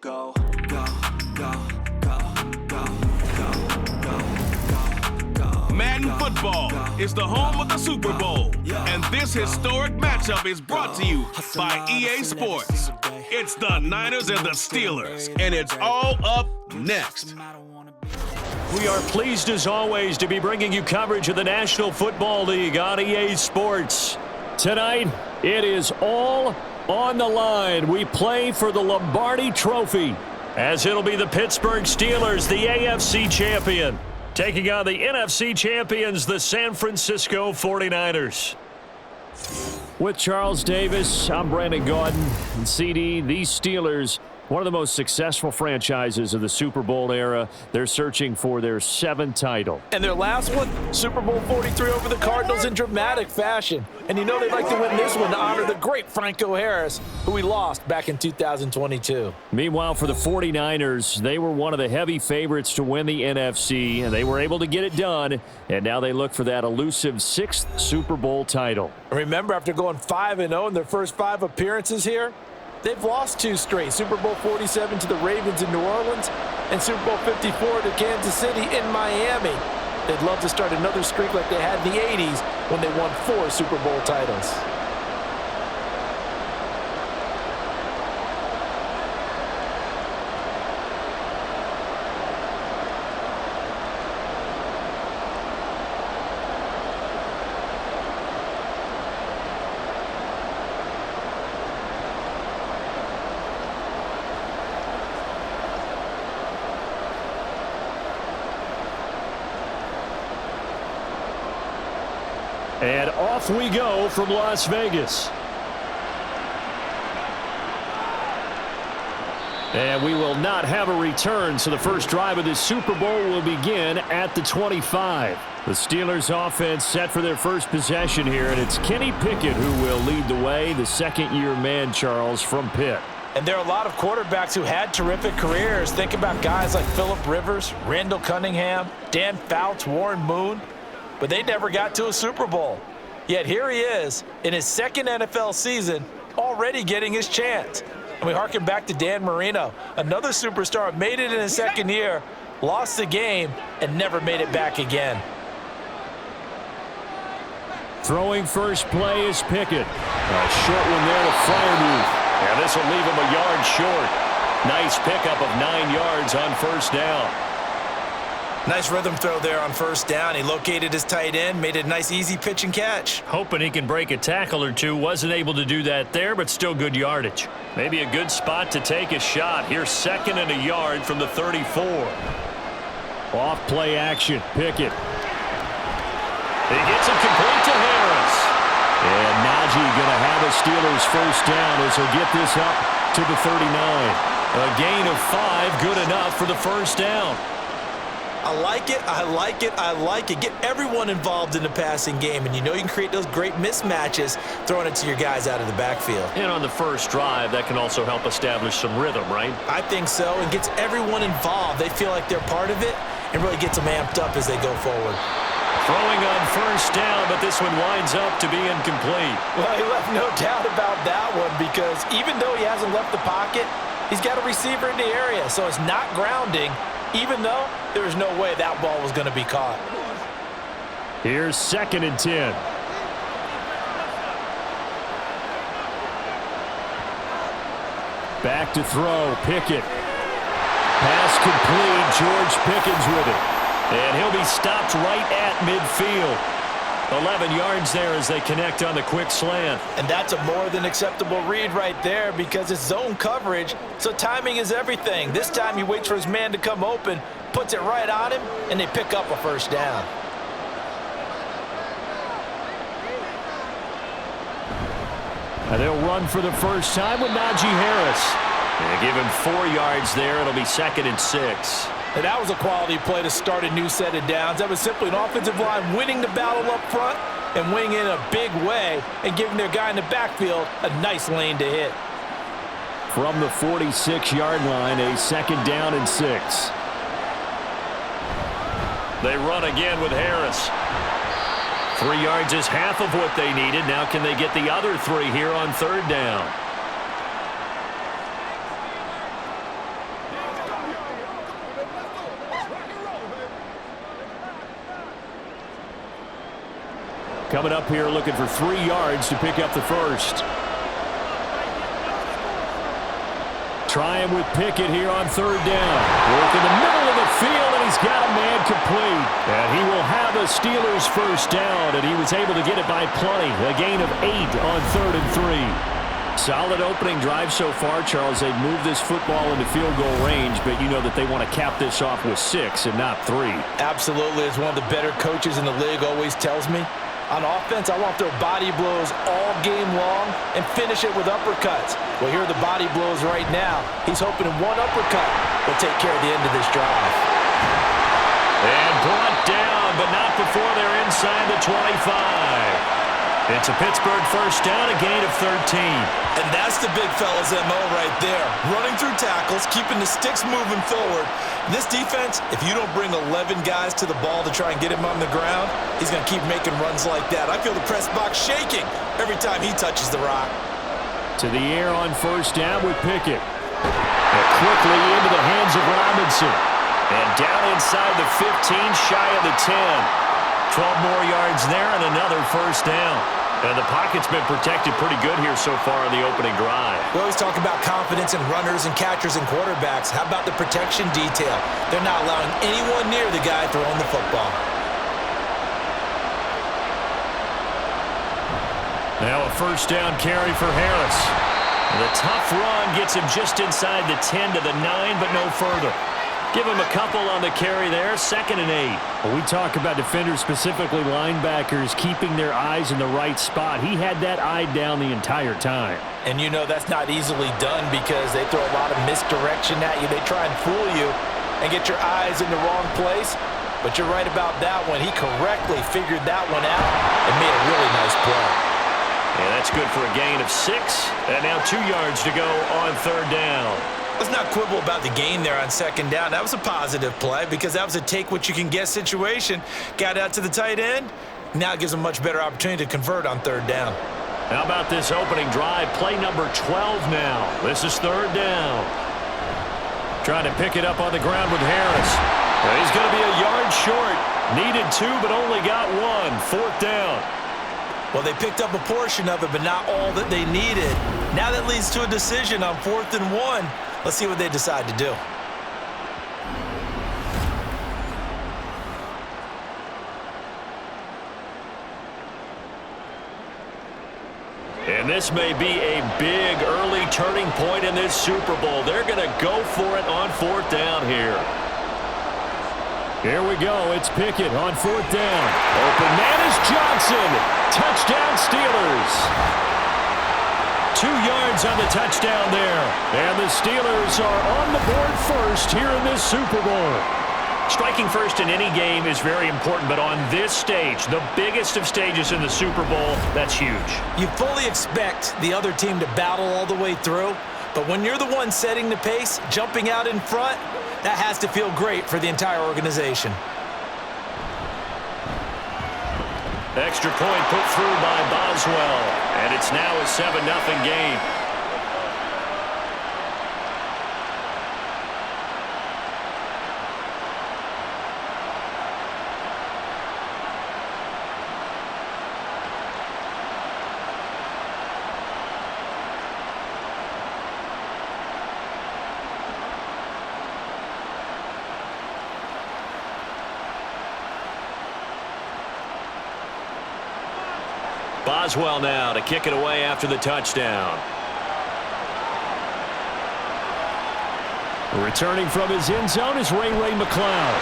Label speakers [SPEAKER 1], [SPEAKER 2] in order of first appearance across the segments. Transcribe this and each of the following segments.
[SPEAKER 1] Go, go, go, go, go, go, go, go, go.
[SPEAKER 2] Madden Football is the home of the Super Bowl, and this historic matchup is brought to you by EA Sports. It's the Niners and the Steelers, and it's all up next.
[SPEAKER 3] We are pleased, as always, to be bringing you coverage of the National Football League on EA Sports. Tonight, it is all on the line. We play for the Lombardi Trophy, as it'll be the Pittsburgh Steelers, the AFC champion, taking on the NFC champions, the San Francisco 49ers. With Charles Davis, I'm Brandon Gaudin, and CD, these Steelers, one of the most successful franchises of the Super Bowl era. They're searching for their 7th title.
[SPEAKER 4] And their last one, Super Bowl 43 over the Cardinals in dramatic fashion. And you know they'd like to win this one to honor the great Franco Harris, who we lost back in 2022.
[SPEAKER 3] Meanwhile, for the 49ers, they were one of the heavy favorites to win the NFC, and they were able to get it done. And now they look for that elusive 6th Super Bowl title.
[SPEAKER 4] Remember, after going 5-0 in their first 5 appearances here, they've lost 2 straight. Super Bowl 47 to the Ravens in New Orleans and Super Bowl 54 to Kansas City in Miami. They'd love to start another streak like they had in the 80s when they won 4 Super Bowl titles.
[SPEAKER 3] And off we go from Las Vegas. And we will not have a return, so the first drive of this Super Bowl will begin at the 25. The Steelers offense set for their first possession here, and it's Kenny Pickett who will lead the way, the second-year man, Charles, from Pitt.
[SPEAKER 4] And there are a lot of quarterbacks who had terrific careers. Think about guys like Phillip Rivers, Randall Cunningham, Dan Fouts, Warren Moon. But they never got to a Super Bowl. Yet here he is in his 2nd NFL season, already getting his chance. And we harken back to Dan Marino, another superstar, made it in his 2nd year, lost the game, and never made it back again.
[SPEAKER 3] Throwing first play is Pickett. A short one there to Freiermuth. And this will leave him a yard short. Nice pickup of 9 yards on first down.
[SPEAKER 4] Nice rhythm throw there on first down. He located his tight end, made it a nice easy pitch and catch.
[SPEAKER 3] Hoping he can break a tackle or two. Wasn't able to do that there, but still good yardage. Maybe a good spot to take a shot. Here's 2nd and a yard from the 34. Off play action. Pickett. He gets it complete to Harris. And Najee going to have a Steelers first down as he'll get this up to the 39. A gain of 5, good enough for the first down.
[SPEAKER 4] I like it, I like it, I like it. Get everyone involved in the passing game, and you know you can create those great mismatches throwing it to your guys out of the backfield.
[SPEAKER 3] And on the first drive, that can also help establish some rhythm, right?
[SPEAKER 4] I think so, and gets everyone involved. They feel like they're part of it and really gets them amped up as they go forward.
[SPEAKER 3] Throwing on first down, but this one winds up to be incomplete.
[SPEAKER 4] Well, he left no doubt about that one because even though he hasn't left the pocket, he's got a receiver in the area, so it's not grounding, even though there was no way that ball was going to be caught.
[SPEAKER 3] Here's 2nd and 10. Back to throw, Pickett. Pass complete, George Pickens with it. And he'll be stopped right at midfield. 11 yards there as they connect on the quick slant.
[SPEAKER 4] And that's a more than acceptable read right there because it's zone coverage, so timing is everything. This time he waits for his man to come open, puts it right on him, and they pick up a first down.
[SPEAKER 3] And they'll run for the first time with Najee Harris. And give him 4 yards there. It'll be 2nd and 6.
[SPEAKER 4] And that was a quality play to start a new set of downs. That was simply an offensive line winning the battle up front and winning in a big way and giving their guy in the backfield a nice lane to hit.
[SPEAKER 3] From the 46-yard line, a 2nd down and 6. They run again with Harris. 3 yards is half of what they needed. Now can they get the other 3 here on 3rd down? Coming up here looking for 3 yards to pick up the first. Trying with Pickett here on 3rd down. Work in the middle of the field, and he's got a man complete. And he will have a Steelers first down, and he was able to get it by plenty. A gain of 8 on 3rd and 3. Solid opening drive so far, Charles. They've moved this football into field goal range, but you know that they want to cap this off with 6 and not 3.
[SPEAKER 4] Absolutely. As one of the better coaches in the league always tells me, on offense, I want to throw body blows all game long and finish it with uppercuts. Well, here are the body blows right now. He's hoping one uppercut will take care of the end of this drive.
[SPEAKER 3] And brought down, but not before they're inside the 25. It's a Pittsburgh first down, a gain of 13.
[SPEAKER 4] And that's the big fella's MO right there. Running through tackles, keeping the sticks moving forward. This defense, if you don't bring 11 guys to the ball to try and get him on the ground, he's going to keep making runs like that. I feel the press box shaking every time he touches the rock.
[SPEAKER 3] To the air on first down with Pickett. And quickly into the hands of Robinson. And down inside the 15, shy of the 10. 12 more yards there and another first down. And the pocket's been protected pretty good here so far in the opening drive.
[SPEAKER 4] We always talk about confidence in runners and catchers and quarterbacks. How about the protection detail? They're not allowing anyone near the guy throwing the football.
[SPEAKER 3] Now a first down carry for Harris. The tough run gets him just inside the 10 to the 9, but no further. Give him a couple on the carry there, 2nd and 8. Well, we talk about defenders, specifically linebackers, keeping their eyes in the right spot. He had that eye down the entire time.
[SPEAKER 4] And you know that's not easily done because they throw a lot of misdirection at you. They try and fool you and get your eyes in the wrong place. But you're right about that one. He correctly figured that one out and made a really nice play.
[SPEAKER 3] Yeah, that's good for a gain of 6. And now 2 yards to go on 3rd down.
[SPEAKER 4] Let's not quibble about the gain there on 2nd down. That was a positive play because that was a take-what-you-can-get situation. Got out to the tight end. Now it gives them a much better opportunity to convert on 3rd down.
[SPEAKER 3] How about this opening drive? Play number 12 now. This is 3rd down. Trying to pick it up on the ground with Harris. Well, he's going to be a yard short. Needed 2, but only got 1. 4th down.
[SPEAKER 4] Well, they picked up a portion of it, but not all that they needed. Now that leads to a decision on 4th and 1. Let's see what they decide to do.
[SPEAKER 3] And this may be a big early turning point in this Super Bowl. They're going to go for it on 4th down here. Here we go. It's Pickett on 4th down. Open man is Johnson. Touchdown Steelers. 2 yards on the touchdown there. And the Steelers are on the board first here in this Super Bowl. Striking first in any game is very important, but on this stage, the biggest of stages in the Super Bowl, that's huge.
[SPEAKER 4] You fully expect the other team to battle all the way through, but when you're the one setting the pace, jumping out in front, that has to feel great for the entire organization.
[SPEAKER 3] Extra point put through by Boswell, and it's now a 7-0 game. Boswell now to kick it away after the touchdown. Returning from his end zone is Ray McCloud.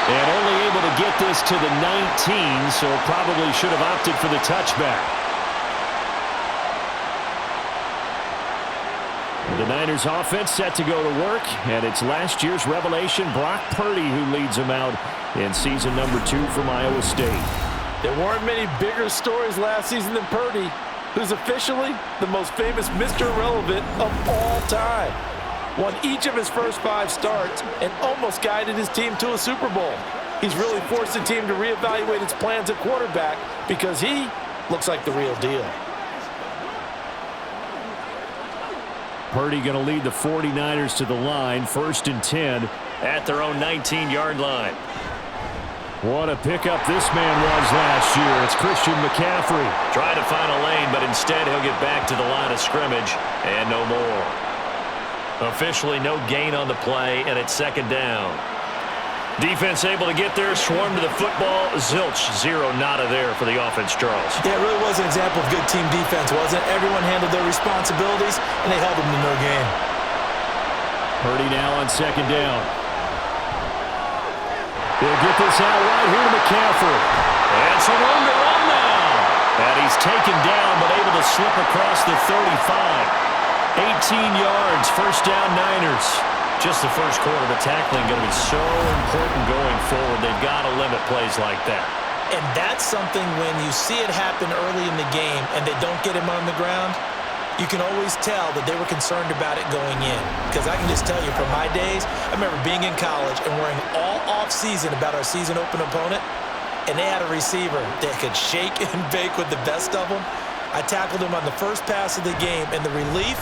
[SPEAKER 3] And only able to get this to the 19, so probably should have opted for the touchback. The Niners offense set to go to work, and it's last year's revelation, Brock Purdy, who leads them out in season number 2 from Iowa State.
[SPEAKER 4] There weren't many bigger stories last season than Purdy, who's officially the most famous Mr. Irrelevant of all time. Won each of his first 5 starts and almost guided his team to a Super Bowl. He's really forced the team to reevaluate its plans at quarterback because he looks like the real deal.
[SPEAKER 3] Purdy going to lead the 49ers to the line, 1st and 10 at their own 19-yard line. What a pickup this man was last year. It's Christian McCaffrey. Trying to find a lane, but instead he'll get back to the line of scrimmage and no more. Officially no gain on the play, and it's second down. Defense able to get there, swarm to the football. Zilch, zero nada there for the offense, Charles.
[SPEAKER 4] Yeah, it really was an example of good team defense, wasn't it? Everyone handled their responsibilities, and they held them to no gain.
[SPEAKER 3] Purdy now on second down. He'll get this out right here to McCaffrey. And some room to run now. And he's taken down, but able to slip across the 35. 18 yards, first down Niners. Just the first quarter, the tackling going to be so important going forward. They've got to limit plays like that.
[SPEAKER 4] And that's something when you see it happen early in the game and they don't get him on the ground, you can always tell that they were concerned about it going in. Because I can just tell you from my days, I remember being in college and worrying all off-season about our season open opponent, and they had a receiver that could shake and bake with the best of them. I tackled him on the first pass of the game, and the relief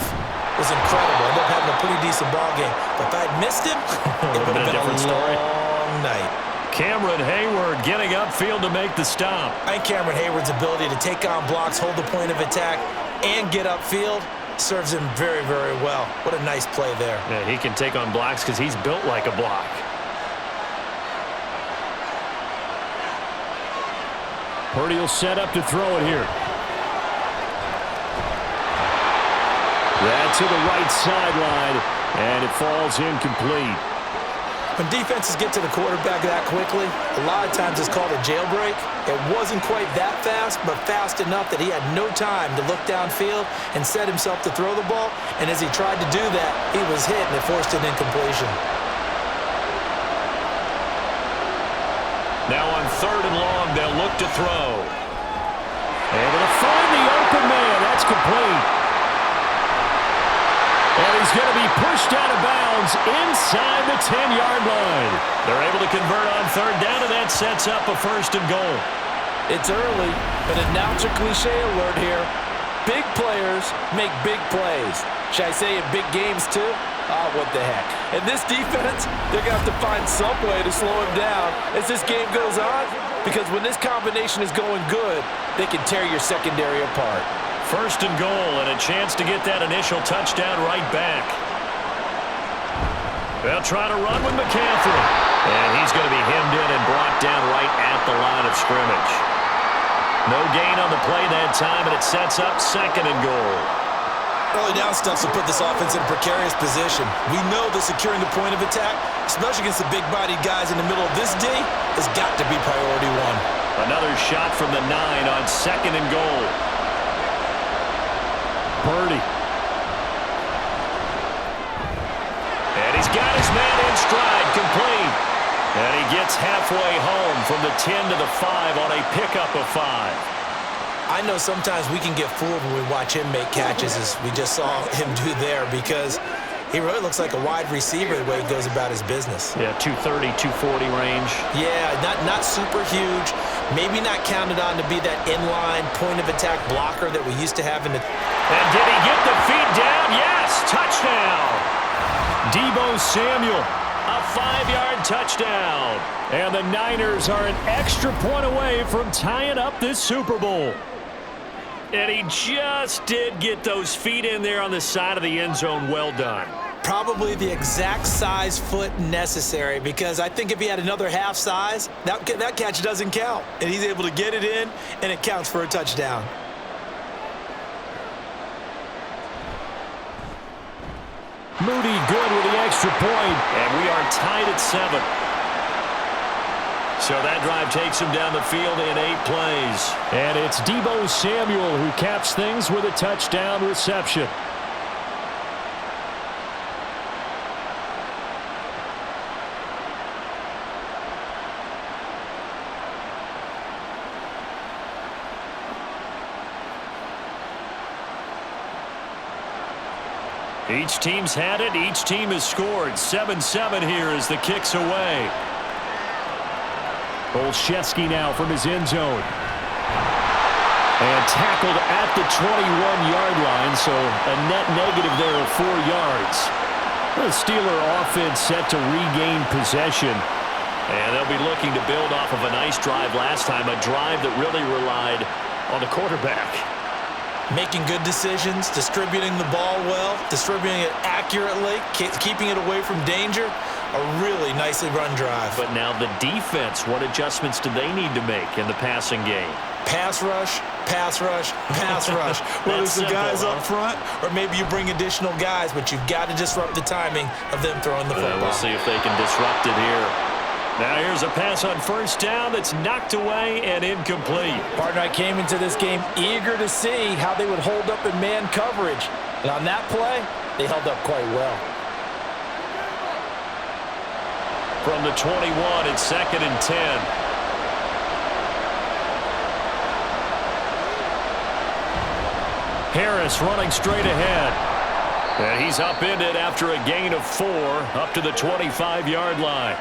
[SPEAKER 4] was incredible. I ended up having a pretty decent ball game. But if I had missed him, it would have been a long night.
[SPEAKER 3] Cameron Hayward getting upfield to make the stop.
[SPEAKER 4] I think Cameron Hayward's ability to take on blocks, hold the point of attack, and get upfield serves him very, very well. What a nice play there.
[SPEAKER 3] Yeah, he can take on blocks because he's built like a block. Purdy will set up to throw it here. That to the right sideline, and it falls incomplete.
[SPEAKER 4] When defenses get to the quarterback that quickly, a lot of times it's called a jailbreak. It wasn't quite that fast, but fast enough that he had no time to look downfield and set himself to throw the ball. And as he tried to do that, he was hit, and it forced an incompletion.
[SPEAKER 3] Now on third and long, they'll look to throw. Able to find the open man. That's complete. And he's going to be pushed out of bounds inside the 10-yard line. They're able to convert on third down, and that sets up a first and goal.
[SPEAKER 4] It's early, but announce a cliche alert here. Big players make big plays. Should I say in big games too? What the heck. And this defense, they're going to have to find some way to slow him down as this game goes on, because when this combination is going good, they can tear your secondary apart.
[SPEAKER 3] First and goal, and a chance to get that initial touchdown right back. They'll try to run with McCaffrey. And he's going to be hemmed in and brought down right at the line of scrimmage. No gain on the play that time, and it sets up second and goal.
[SPEAKER 4] Early down stuff will put this offense in a precarious position. We know that securing the point of attack, especially against the big-bodied guys in the middle of this D, has got to be priority one.
[SPEAKER 3] Another shot from the 9 on second and goal. Purdy. And he's got his man in stride, complete. And he gets halfway home from the 10 to the 5 on a pickup of 5.
[SPEAKER 4] I know sometimes we can get fooled when we watch him make catches, as we just saw him do there, because he really looks like a wide receiver the way he goes about his business.
[SPEAKER 3] Yeah, 230, 240 range.
[SPEAKER 4] Yeah, not super huge. Maybe not counted on to be that inline point-of-attack blocker that we used to have in the...
[SPEAKER 3] And did he get the feet down? Yes, touchdown. Deebo Samuel, a 5-yard touchdown. And the Niners are an extra point away from tying up this Super Bowl. And he just did get those feet in there on the side of the end zone. Well done.
[SPEAKER 4] Probably the exact size foot necessary, because I think if he had another half size, that catch doesn't count. And he's able to get it in, and it counts for a touchdown.
[SPEAKER 3] Moody good with the extra point, and we are tied at 7. So that drive takes him down the field in 8 plays. And it's Deebo Samuel who caps things with a touchdown reception. Each team's had it. Each team has scored. 7-7 here as the kick's away. Olszewski now from his end zone. And tackled at the 21-yard line, so a net negative there of 4 yards. The Steeler offense set to regain possession. And they'll be looking to build off of a nice drive last time, a drive that really relied on the quarterback.
[SPEAKER 4] Making good decisions, distributing the ball well, distributing it accurately, keeping it away from danger. A really nicely run drive.
[SPEAKER 3] But now the defense, what adjustments do they need to make in the passing game?
[SPEAKER 4] Pass rush, pass rush, pass rush. Whether it's the guys up front or maybe you bring additional guys, but you've got to disrupt the timing of them throwing the football.
[SPEAKER 3] We'll see if they can disrupt it here. Now here's a pass on first down that's knocked away and incomplete.
[SPEAKER 4] Partner, I came into this game eager to see how they would hold up in man coverage. And on that play, they held up quite well.
[SPEAKER 3] From the 21, it's 2nd and 10. Harris running straight ahead. And he's upended after a gain of 4 up to the 25-yard line.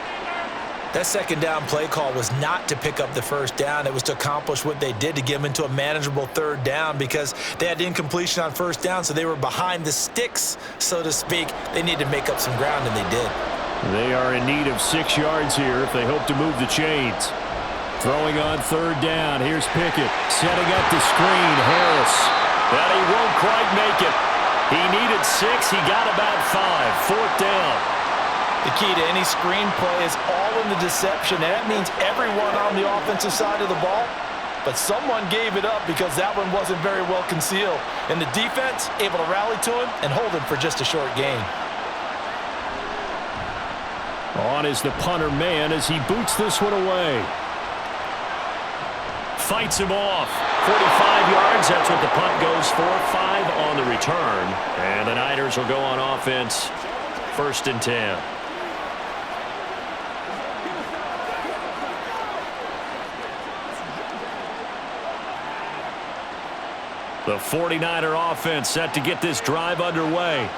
[SPEAKER 4] That second down play call was not to pick up the first down. It was to accomplish what they did, to get them into a manageable third down, because they had incompletion on first down, so they were behind the sticks, so to speak. They needed to make up some ground, and they did.
[SPEAKER 3] They are in need of 6 yards here if they hope to move the chains. Throwing on third down. Here's Pickett setting up the screen. Harris. But he won't quite make it. He needed 6. He got about 5. 4th down.
[SPEAKER 4] The key to any screen play is all in the deception, and that means everyone on the offensive side of the ball. But someone gave it up because that one wasn't very well concealed. And the defense able to rally to him and hold him for just a short gain.
[SPEAKER 3] On is the punter man as he boots this one away. Fights him off. 45 yards, that's what the punt goes for. 5 on the return. And the Niners will go on offense. 1st and 10. The 49er offense set to get this drive underway.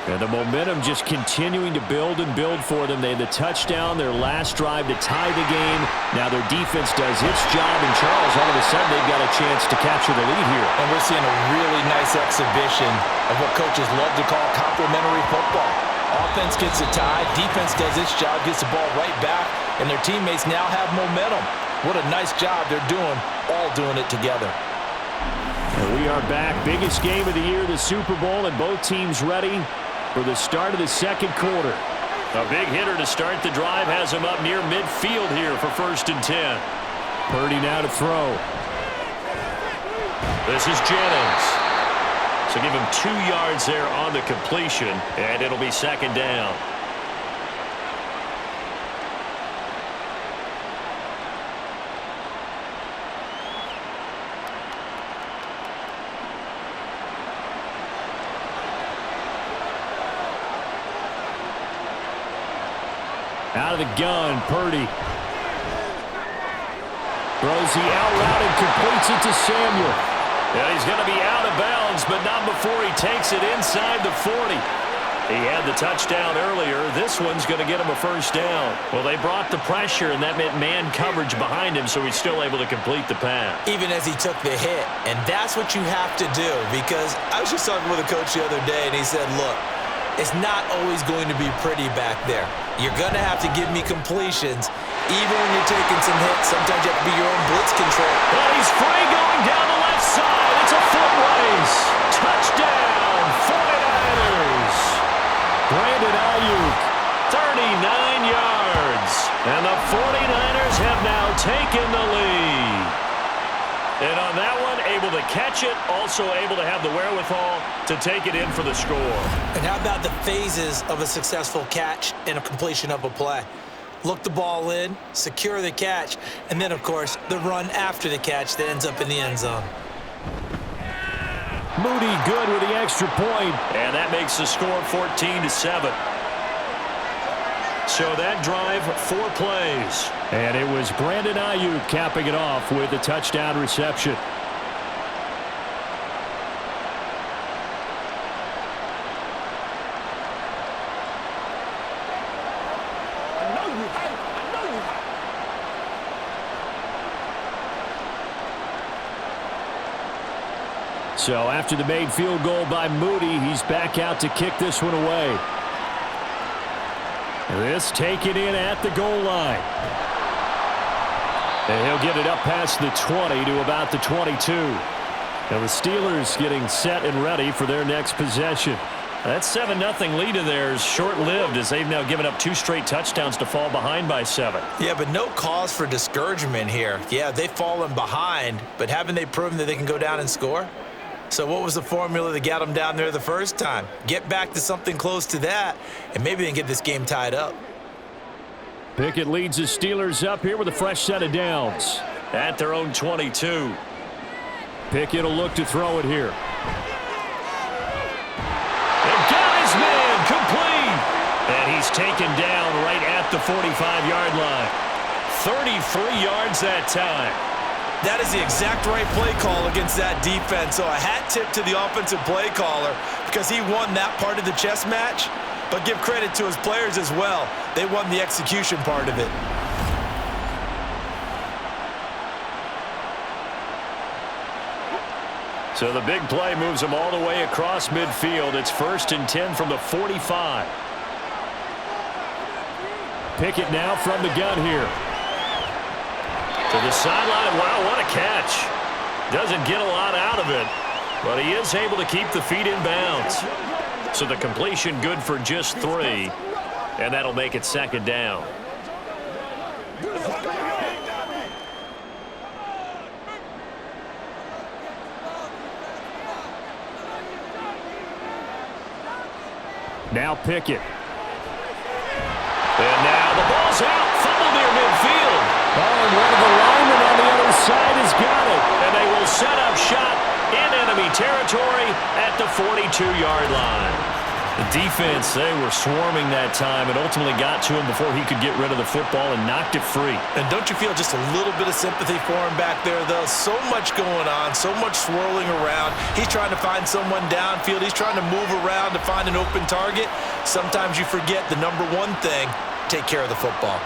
[SPEAKER 3] And the momentum just continuing to build and build for them. They had the touchdown, their last drive to tie the game. Now their defense does its job, and Charles, all of a sudden, they've got a chance to capture the lead here.
[SPEAKER 4] And we're seeing a really nice exhibition of what coaches love to call complementary football. Offense gets a tie, defense does its job, gets the ball right back, and their teammates now have momentum. What a nice job they're doing, all doing it together.
[SPEAKER 3] And we are back. Biggest game of the year, the Super Bowl, and both teams ready for the start of the second quarter. A big hitter to start the drive has him up near midfield here for 1st and 10. Purdy now to throw. This is Jennings. So give him 2 yards there on the completion, and it'll be 2nd down. Out of the gun, Purdy. Throws the out route and completes it to Samuel. Yeah, he's going to be out of bounds, but not before he takes it inside the 40. He had the touchdown earlier. This one's going to get him a 1st down. Well, they brought the pressure, and that meant man coverage behind him, so he's still able to complete the pass.
[SPEAKER 4] Even as he took the hit, and that's what you have to do, because I was just talking with a coach the other day, and he said, look, it's not always going to be pretty back there. You're going to have to give me completions, even when you're taking some hits. Sometimes you have to be your own blitz control.
[SPEAKER 3] Well, he's free going down the left side. It's a foot race. Touchdown, 49ers. Brandon Ayuk, 39 yards. And the 49ers have now taken the lead. And on that one, able to catch it, also able to have the wherewithal to take it in for the score.
[SPEAKER 4] And how about the phases of a successful catch and a completion of a play? Look the ball in, secure the catch, and then, of course, the run after the catch that ends up in the end zone.
[SPEAKER 3] Moody good with the extra point, and that makes the score 14-7. So that drive, 4 plays. And it was Brandon Ayuk capping it off with a touchdown reception. So after the made field goal by Moody, he's back out to kick this one away. This taken in at the goal line. And he'll get it up past the 20 to about the 22. Now the Steelers getting set and ready for their next possession. That 7-0 lead of theirs short-lived as they've now given up 2 straight touchdowns to fall behind by 7.
[SPEAKER 4] Yeah, but no cause for discouragement here. Yeah, they've fallen behind, but haven't they proven that they can go down and score? So what was the formula that got them down there the first time? Get back to something close to that, and maybe they can get this game tied up.
[SPEAKER 3] Pickett leads the Steelers up here with a fresh set of downs at their own 22. Pickett will look to throw it here. Man, complete. And he's taken down right at the 45-yard line. 33 yards that time.
[SPEAKER 4] That is the exact right play call against that defense. So a hat tip to the offensive play caller because he won that part of the chess match. But give credit to his players as well. They won the execution part of it.
[SPEAKER 3] So the big play moves him all the way across midfield. It's 1st and 10 from the 45. Pickett now from the gun here. To the sideline. Wow, what a catch. Doesn't get a lot out of it, but he is able to keep the feet in bounds. So the completion good for just 3, and that'll make it 2nd down. Now Pickett. And now the ball's out. Fumble near midfield. Oh, and one of the linemen on the other side has got it. And they will set up shop in enemy territory at the 42-yard line. The defense, they were swarming that time and ultimately got to him before he could get rid of the football and knocked it free.
[SPEAKER 4] And don't you feel just a little bit of sympathy for him back there, though? So much going on, so much swirling around. He's trying to find someone downfield. He's trying to move around to find an open target. Sometimes you forget the number one thing, take care of the football.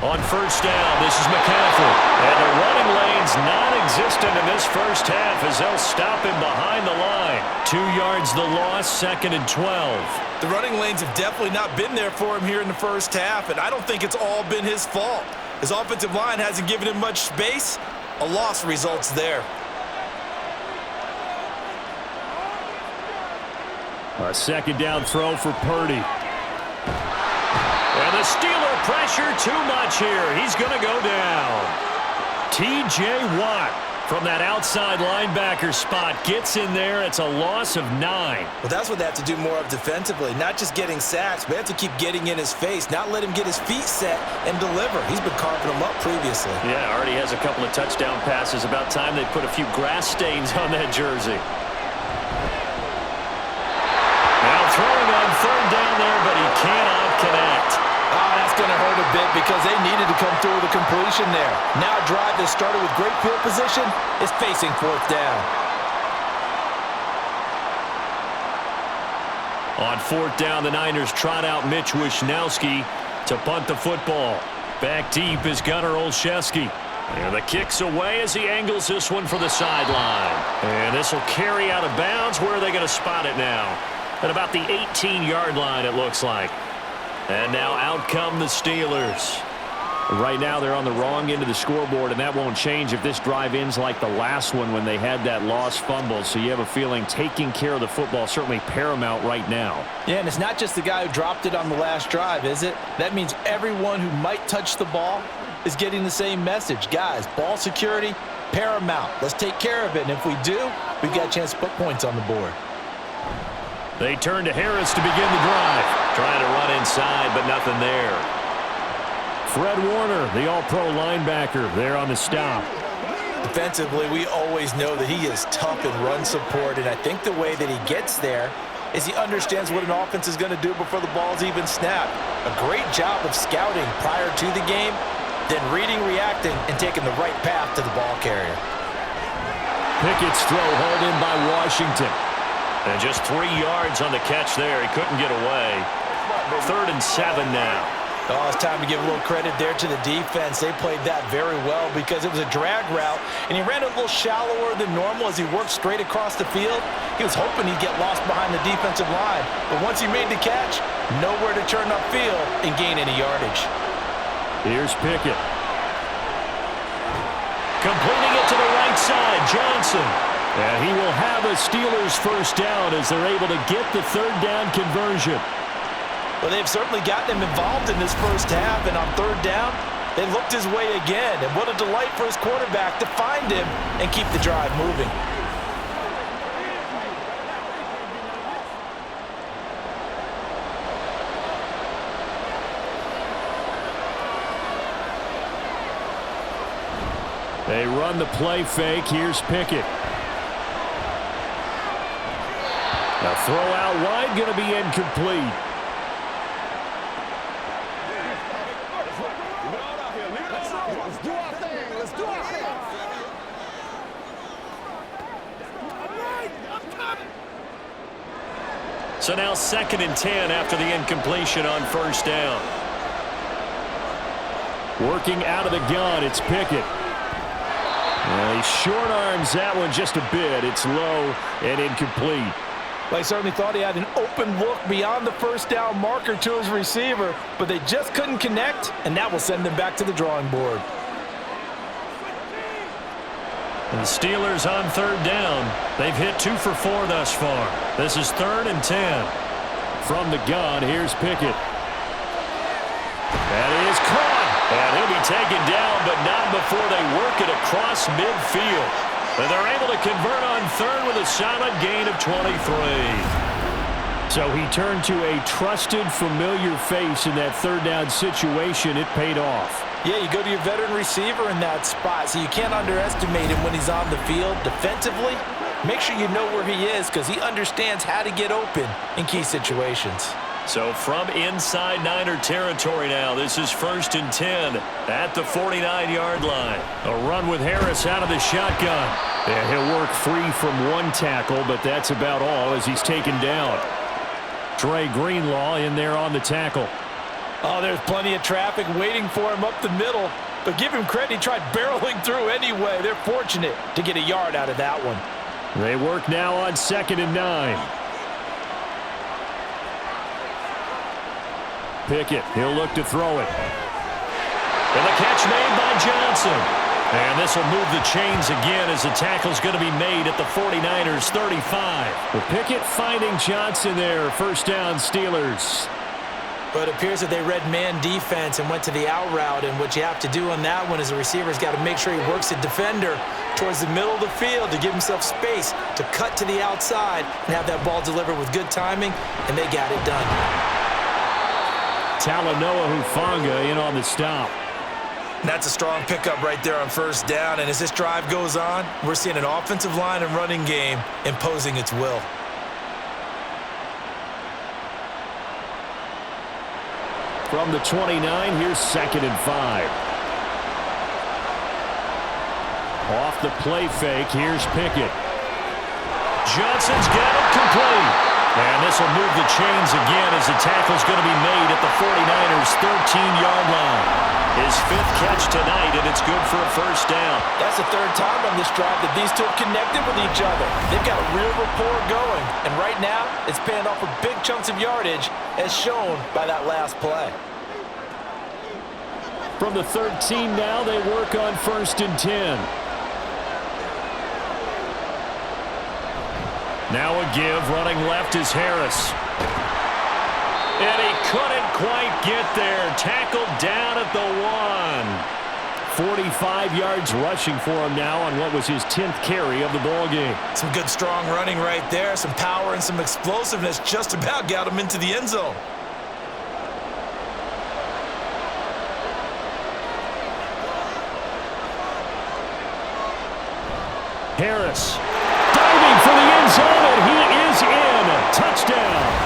[SPEAKER 3] On 1st down, this is McCaffrey. And the running lane's non-existent in this first half as they'll stop him behind the line. 2 yards the loss, 2nd and 12.
[SPEAKER 4] The running lanes have definitely not been there for him here in the first half, and I don't think it's all been his fault. His offensive line hasn't given him much space. A loss results there.
[SPEAKER 3] A 2nd down throw for Purdy. And the Steeler pressure too much here. He's going to go down. T.J. Watt from that outside linebacker spot gets in there. It's a loss of 9.
[SPEAKER 4] Well, that's what they have to do more of defensively. Not just getting sacks, but they have to keep getting in his face, not let him get his feet set and deliver. He's been carving them up previously.
[SPEAKER 3] Yeah, already has a couple of touchdown passes. About time they put a few grass stains on that jersey. Now throwing on 3rd down there, but he cannot connect.
[SPEAKER 4] Oh, that's going to hurt a bit because they needed to come through with a completion there. Now a drive that started with great field position is facing 4th down.
[SPEAKER 3] On 4th down, the Niners trot out Mitch Wishnowsky to punt the football. Back deep is Gunnar Olszewski. And the kick's away as he angles this one for the sideline. And this will carry out of bounds. Where are they going to spot it now? At about the 18-yard line, it looks like. And now out come the Steelers. Right now they're on the wrong end of the scoreboard, and that won't change if this drive ends like the last one when they had that lost fumble. So you have a feeling taking care of the football certainly paramount right now.
[SPEAKER 4] Yeah, and it's not just the guy who dropped it on the last drive, is it? That means everyone who might touch the ball is getting the same message. Guys, ball security, paramount. Let's take care of it, and if we do, we've got a chance to put points on the board.
[SPEAKER 3] They turn to Harris to begin the drive. Trying to run inside, but nothing there. Fred Warner, the all-pro linebacker, there on the stop.
[SPEAKER 4] Defensively, we always know that he is tough in run support, and I think the way that he gets there is he understands what an offense is going to do before the ball's even snapped. A great job of scouting prior to the game, then reading, reacting, and taking the right path to the ball carrier.
[SPEAKER 3] Pickett's throw hauled in by Washington. And just 3 yards on the catch there. He couldn't get away. 3rd and 7 now.
[SPEAKER 4] Oh, it's time to give a little credit there to the defense. They played that very well because it was a drag route, and he ran a little shallower than normal as he worked straight across the field. He was hoping he'd get lost behind the defensive line, but once he made the catch, nowhere to turn upfield and gain any yardage.
[SPEAKER 3] Here's Pickett. Completing it to the right side, Johnson. And he will have a Steelers first down as they're able to get the 3rd down conversion.
[SPEAKER 4] Well, they've certainly gotten him involved in this first half, and on 3rd down, they looked his way again. And what a delight for his quarterback to find him and keep the drive moving.
[SPEAKER 3] They run the play fake. Here's Pickett. The throw out wide going to be incomplete. So now 2nd and 10 after the incompletion on 1st down. Working out of the gun, it's Pickett. He short arms that one just a bit. It's low and incomplete.
[SPEAKER 4] Well, he certainly thought he had an open look beyond the first down marker to his receiver, but they just couldn't connect, and that will send them back to the drawing board.
[SPEAKER 3] And the Steelers on 3rd down. They've hit 2 for 4 thus far. This is 3rd and 10. From the gun, here's Pickett. That is caught. And he'll be taken down, but not before they work it across midfield. And they're able to convert on 3rd with a solid gain of 23. So he turned to a trusted, familiar face in that 3rd down situation. It paid off.
[SPEAKER 4] Yeah, you go to your veteran receiver in that spot, so you can't underestimate him when he's on the field defensively. Make sure you know where he is because he understands how to get open in key situations.
[SPEAKER 3] So from inside Niner territory now, this is 1st and 10 at the 49-yard line. A run with Harris out of the shotgun. And he'll work free from one tackle, but that's about all as he's taken down. Dre Greenlaw in there on the tackle.
[SPEAKER 4] Oh, there's plenty of traffic waiting for him up the middle. But give him credit, he tried barreling through anyway. They're fortunate to get a yard out of that one.
[SPEAKER 3] They work now on 2nd and 9. Pickett, he'll look to throw it. And the catch made by Johnson. And this will move the chains again as the tackle's going to be made at the 49ers 35. With Pickett finding Johnson there, first down Steelers.
[SPEAKER 4] But it appears that they read man defense and went to the out route, and what you have to do on that one is the receiver's got to make sure he works the defender towards the middle of the field to give himself space to cut to the outside and have that ball delivered with good timing, and they got it done.
[SPEAKER 3] Talanoa Hufanga in on the stop.
[SPEAKER 4] That's a strong pickup right there on first down, and as this drive goes on, we're seeing an offensive line and running game imposing its will.
[SPEAKER 3] From the 29, here's 2nd and 5. Off the play fake, here's Pickett. Johnson's got it complete. And this will move the chains again as the tackle's going to be made at the 49ers 13-yard line. His 5th catch tonight, and it's good for a first down.
[SPEAKER 4] That's the 3rd time on this drive that these two have connected with each other. They've got a real rapport going, and right now it's paying off with big chunks of yardage as shown by that last play.
[SPEAKER 3] From the 13 now, they work on 1st and 10. Now a give, running left is Harris. And he couldn't quite get there. Tackled down at the 1. 45 yards rushing for him now on what was his 10th carry of the ball game.
[SPEAKER 4] Some good strong running right there. Some power and some explosiveness just about got him into the end zone.
[SPEAKER 3] Harris diving for the end zone, and he is in. Touchdown.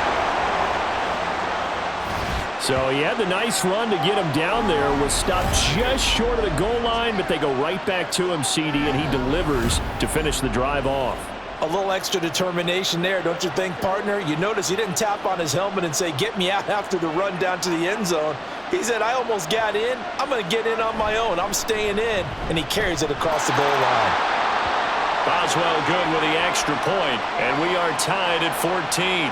[SPEAKER 3] So he had the nice run to get him down there. Was stopped just short of the goal line, but they go right back to him, CD, and he delivers to finish the drive off.
[SPEAKER 4] A little extra determination there, don't you think, partner? You notice he didn't tap on his helmet and say, get me out after the run down to the end zone. He said, I almost got in. I'm going to get in on my own. I'm staying in. And he carries it across the goal line.
[SPEAKER 3] Boswell good with the extra point, and we are tied at 14.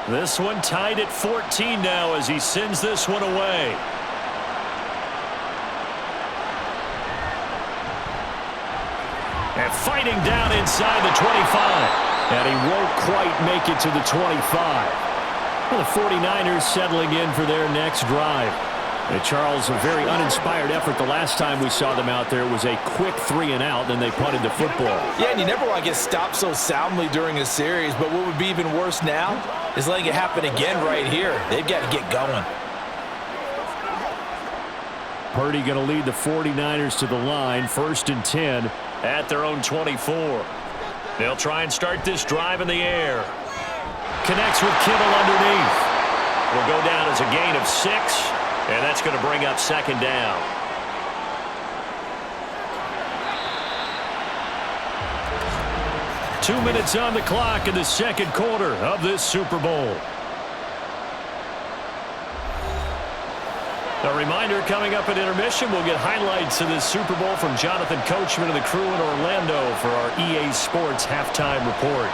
[SPEAKER 3] This one tied at 14 now as he sends this one away. And fighting down inside the 25. And he won't quite make it to the 25. Well, the 49ers settling in for their next drive. And Charles, a very uninspired effort the last time we saw them out there. It was a quick 3-and-out, then they punted the football.
[SPEAKER 4] Yeah, and you never want to get stopped so soundly during a series, but what would be even worse now is letting it happen again right here. They've got to get going.
[SPEAKER 3] Purdy going to lead the 49ers to the line, 1st and 10 at their own 24. They'll try and start this drive in the air. Connects with Kittle underneath. Will go down as a gain of 6. And that's going to bring up 2nd down. Two minutes on the clock in the second quarter of this Super Bowl. A reminder, coming up at intermission, we'll get highlights of this Super Bowl from Jonathan Coachman and the crew in Orlando for our EA Sports halftime report.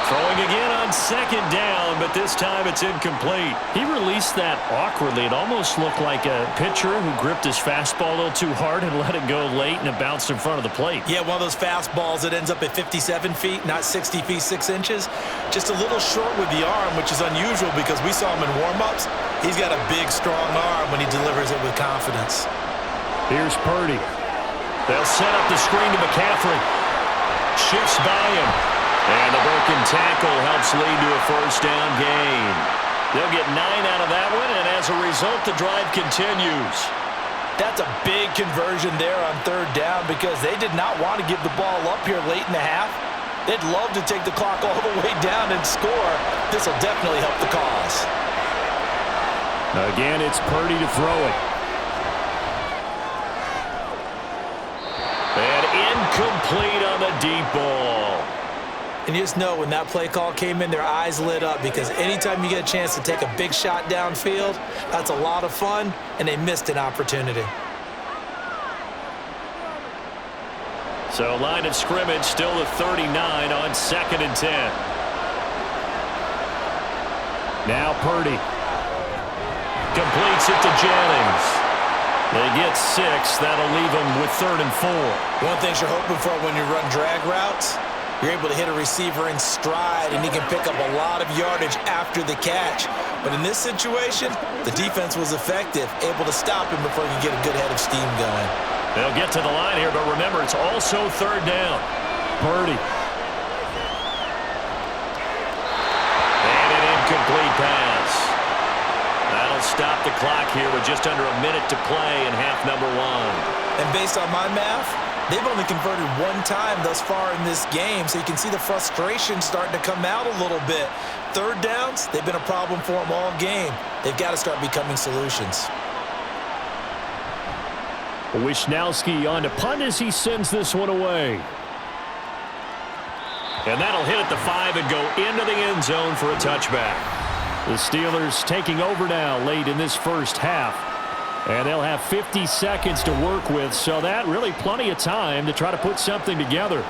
[SPEAKER 3] Throwing again on 2nd down, but this time it's incomplete. He released that awkwardly. It almost looked like a pitcher who gripped his fastball a little too hard and let it go late, and it bounced in front of the plate.
[SPEAKER 4] Yeah, one of those fastballs that ends up at 57 feet, not 60 feet, 6 inches. Just a little short with the arm, which is unusual because we saw him in warm-ups. He's got a big, strong arm when he delivers it with confidence.
[SPEAKER 3] Here's Purdy. They'll set up the screen to McCaffrey. Shifts by him. And the broken tackle helps lead to a 1st down gain. They'll get 9 out of that one, and as a result, the drive continues.
[SPEAKER 4] That's a big conversion there on 3rd down because they did not want to give the ball up here late in the half. They'd love to take the clock all the way down and score. This will definitely help the cause.
[SPEAKER 3] Again, it's Purdy to throw it. And incomplete on the deep ball.
[SPEAKER 4] And you just know when that play call came in, their eyes lit up because anytime you get a chance to take a big shot downfield, that's a lot of fun, and they missed an opportunity.
[SPEAKER 3] So line of scrimmage still the 39 on 2nd and 10. Now Purdy. Completes it to Jennings. They get 6. That'll leave them with 3rd and 4.
[SPEAKER 4] One thing you're hoping for when you run drag routes, you're able to hit a receiver in stride, and he can pick up a lot of yardage after the catch. But in this situation, the defense was effective, able to stop him before he could get a good head of steam going.
[SPEAKER 3] They'll get to the line here, but remember, it's also 3rd down. Purdy. And an incomplete pass. That'll stop the clock here with just under a minute to play in half number 1.
[SPEAKER 4] And based on my math, they've only converted 1 time thus far in this game, so you can see the frustration starting to come out a little bit. 3rd downs, they've been a problem for them all game. They've got to start becoming solutions.
[SPEAKER 3] Wishnowski on to punt as he sends this one away. And that'll hit at the 5 and go into the end zone for a touchback. The Steelers taking over now late in this first half. And they'll have 50 seconds to work with, so that really plenty of time to try to put something together.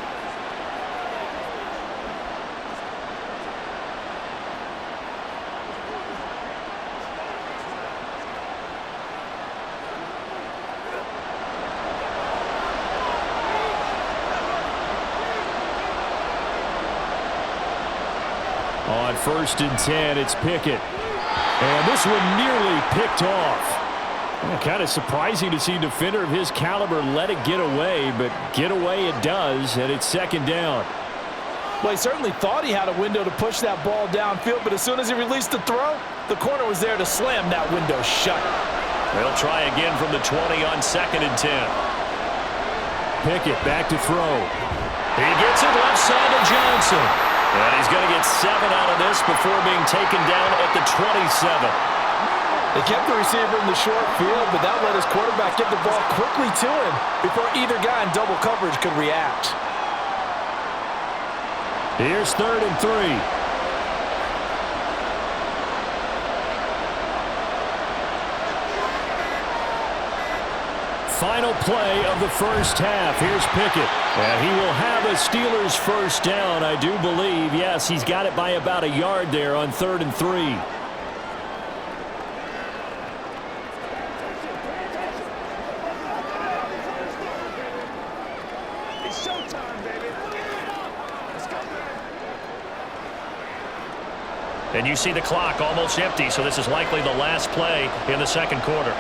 [SPEAKER 3] On 1st and 10, it's Pickett. And this one nearly picked off. Kind of surprising to see a defender of his caliber let it get away, but get away it does, and it's 2nd down.
[SPEAKER 4] Well, he certainly thought he had a window to push that ball downfield, but as soon as he released the throw, the corner was there to slam that window shut.
[SPEAKER 3] They'll try again from the 20 on 2nd and 10. Pickett back to throw. He gets it left side to Johnson. And he's going to get 7 out of this before being taken down at the 27.
[SPEAKER 4] They kept the receiver in the short field, but that let his quarterback get the ball quickly to him before either guy in double coverage could react.
[SPEAKER 3] Here's 3rd and 3. Final play of the first half. Here's Pickett. And he will have a Steelers first down, I do believe. Yes, he's got it by about a yard there on 3rd and 3.
[SPEAKER 5] It's showtime, baby. Let's go.
[SPEAKER 3] And you see the clock almost empty, so this is likely the last play in the second quarter.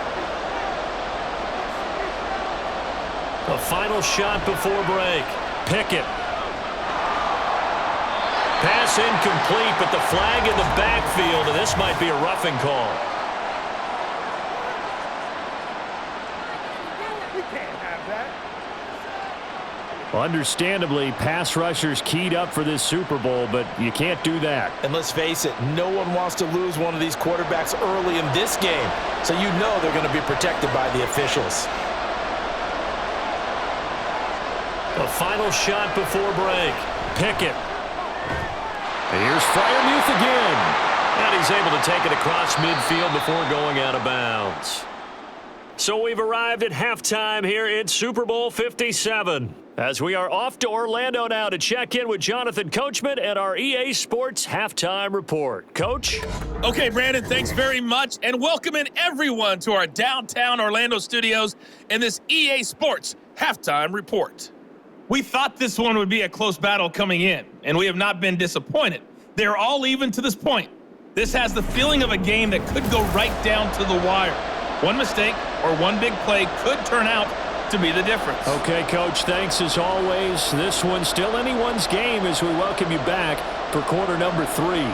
[SPEAKER 3] A final shot before break. Pickett. Pass incomplete, but the flag in the backfield, and this might be a roughing call.
[SPEAKER 5] We can't have that.
[SPEAKER 3] Understandably, pass rushers keyed up for this Super Bowl, but you can't do that.
[SPEAKER 4] And let's face it, no one wants to lose one of these quarterbacks early in this game, so you know they're going to be protected by the officials.
[SPEAKER 3] A final shot before break. Pickett. Here's Freiermuth again. And he's able to take it across midfield before going out of bounds. So we've arrived at halftime here in Super Bowl 57. As we are off to Orlando now to check in with Jonathan Coachman and our EA Sports Halftime Report. Coach?
[SPEAKER 6] Okay, Brandon, thanks very much. And welcome in everyone to our downtown Orlando studios and this EA Sports Halftime Report. We thought this one would be a close battle coming in, and we have not been disappointed. They're all even to this point. This has the feeling of a game that could go right down to the wire. One mistake or one big play could turn out to be the difference.
[SPEAKER 3] Okay, Coach, thanks as always. This one's still anyone's game as we welcome you back for quarter number 3.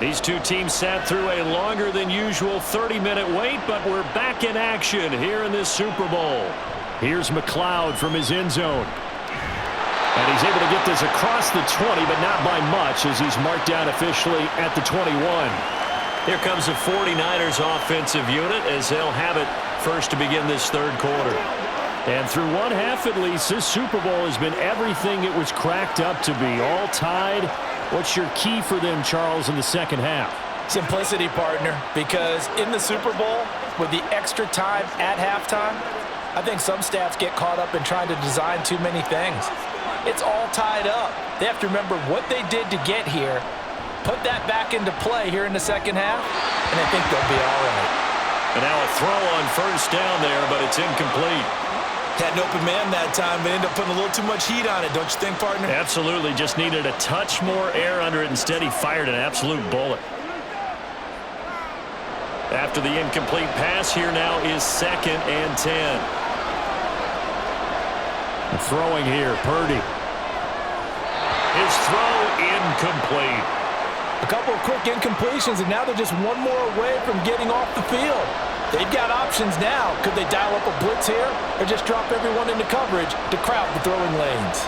[SPEAKER 3] These two teams sat through a longer than usual 30-minute wait, but we're back in action here in this Super Bowl. Here's McLeod from his end zone. And he's able to get this across the 20, but not by much as he's marked down officially at the 21. Here comes the 49ers offensive unit as they'll have it first to begin this third quarter. And through one half at least, this Super Bowl has been everything it was cracked up to be. All tied. What's your key for them, Charles, in the second half?
[SPEAKER 4] Simplicity, partner, because in the Super Bowl, with the extra time at halftime, I think some staffs get caught up in trying to design too many things. It's all tied up. They have to remember what they did to get here, put that back into play here in the second half, and I think they'll be all right.
[SPEAKER 3] And now a throw on first down there, but it's incomplete.
[SPEAKER 4] Had an open man that time, but ended up putting a little too much heat on it, don't you think, partner?
[SPEAKER 3] Absolutely. Just needed a touch more air under it. Instead, he fired an absolute bullet. After the incomplete pass, here now is 2nd and 10. And throwing here, Purdy. His throw incomplete.
[SPEAKER 4] A couple of quick incompletions, and now they're just one more away from getting off the field. They've got options now. Could they dial up a blitz here or just drop everyone into coverage to crowd the throwing lanes?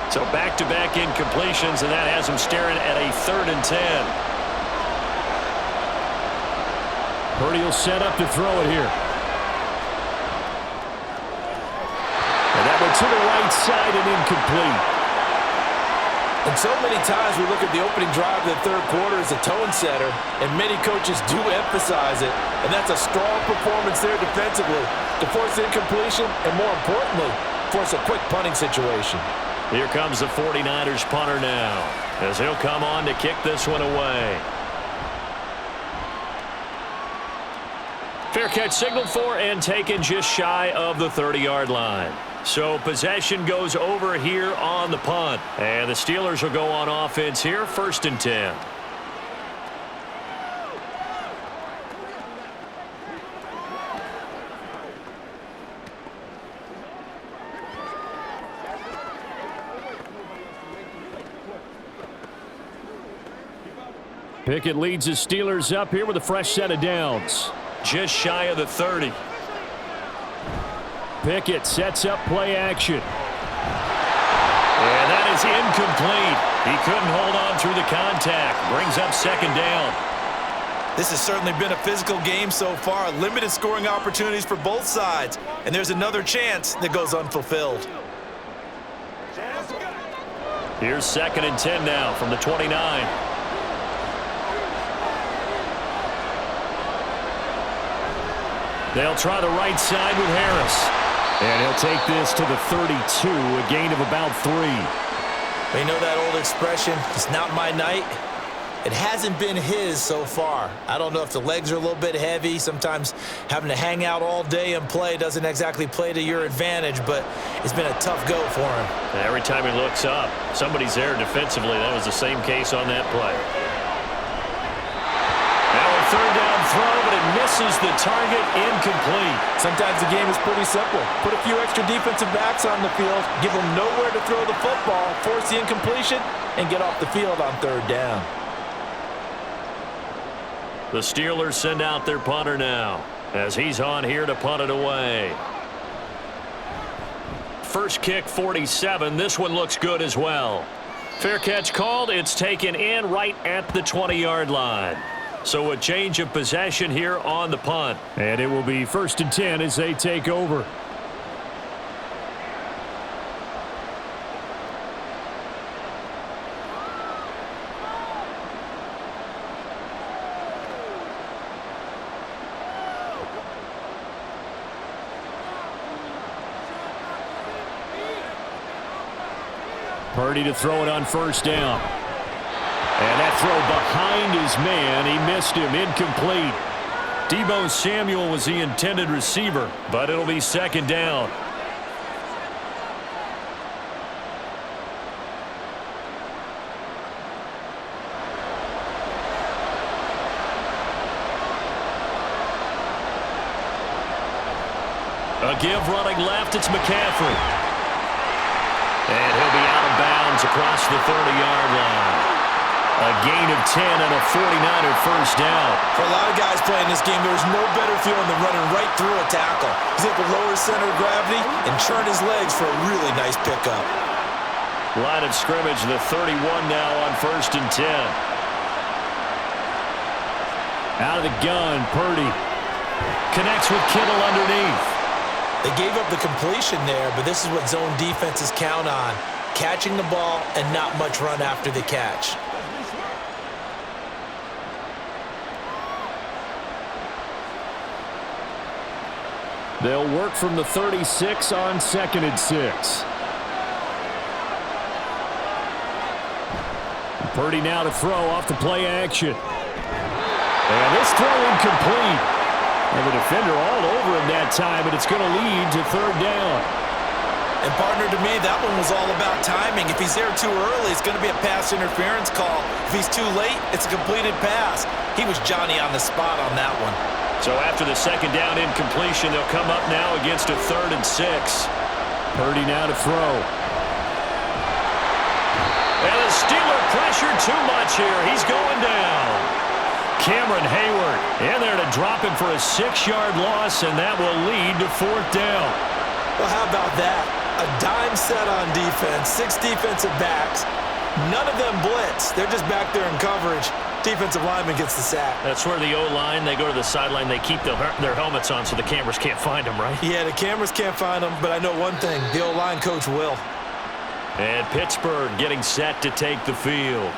[SPEAKER 3] So back-to-back incompletions, and that has him staring at a 3rd and 10. Purdy will set up to throw it here. And that one to the right side and incomplete.
[SPEAKER 4] And so many times we look at the opening drive of the third quarter as a tone setter, and many coaches do emphasize it, and that's a strong performance there defensively to force incompletion and, more importantly, force a quick punting situation.
[SPEAKER 3] Here comes the 49ers punter now, as he'll come on to kick this one away. Fair catch signaled for and taken just shy of the 30-yard line. So possession goes over here on the punt. And the Steelers will go on offense here, 1st and 10. Pickett leads the Steelers up here with a fresh set of downs. Just shy of the 30. Pickett sets up play action. And that is incomplete. He couldn't hold on through the contact. Brings up 2nd down.
[SPEAKER 4] This has certainly been a physical game so far. Limited scoring opportunities for both sides. And there's another chance that goes unfulfilled.
[SPEAKER 3] Here's 2nd and 10 now from the 29. They'll try the right side with Harris. And he'll take this to the 32, a gain of about 3.
[SPEAKER 4] You know that old expression, it's not my night? It hasn't been his so far. I don't know if the legs are a little bit heavy. Sometimes having to hang out all day and play doesn't exactly play to your advantage, but it's been a tough go for him.
[SPEAKER 3] Every time he looks up, somebody's there defensively. That was the same case on that play. Now a 3rd down throw, but it misses the target, incomplete.
[SPEAKER 4] Sometimes the game is pretty simple. Put a few extra defensive backs on the field, give them nowhere to throw the football, force the incompletion, and get off the field on 3rd down.
[SPEAKER 3] The Steelers send out their punter now, as he's on here to punt it away. First kick, 47. This one looks good as well. Fair catch called. It's taken in right at the 20-yard line. So a change of possession here on the punt. And it will be 1st and 10 as they take over. Purdy to throw it on 1st down. And that throw behind his man, he missed him, incomplete. Deebo Samuel was the intended receiver, but it'll be 2nd down. A give running left, it's McCaffrey. And he'll be out of bounds across the 30-yard line. A gain of 10 and a 49er 1st down.
[SPEAKER 4] For a lot of guys playing this game, there's no better feeling than running right through a tackle. He's able to lower his center of gravity and churn his legs for a really nice pickup.
[SPEAKER 3] Line of scrimmage, the 31 now on 1st and 10. Out of the gun, Purdy connects with Kittle underneath.
[SPEAKER 4] They gave up the completion there, but this is what zone defenses count on. Catching the ball and not much run after the catch.
[SPEAKER 3] They'll work from the 36 on 2nd and 6. Purdy now to throw off the play action. And this throw incomplete. And the defender all over him that time, and it's going to lead to 3rd down.
[SPEAKER 4] And partner, to me, that one was all about timing. If he's there too early, it's going to be a pass interference call. If he's too late, it's a completed pass. He was Johnny on the spot on that one.
[SPEAKER 3] So after the 2nd down incompletion, they'll come up now against a 3rd and 6. Purdy now to throw. And the Steeler pressure too much here. He's going down. Cameron Hayward in there to drop him for a 6-yard loss, and that will lead to 4th down.
[SPEAKER 4] Well, how about that? A dime set on defense, 6 defensive backs. None of them blitz. They're just back there in coverage. Defensive lineman gets the sack.
[SPEAKER 3] That's where the O-line, they go to the sideline, they keep their helmets on so the cameras can't find them, right?
[SPEAKER 4] Yeah, the cameras can't find them, but I know one thing. The O-line coach will.
[SPEAKER 3] And Pittsburgh getting set to take the field.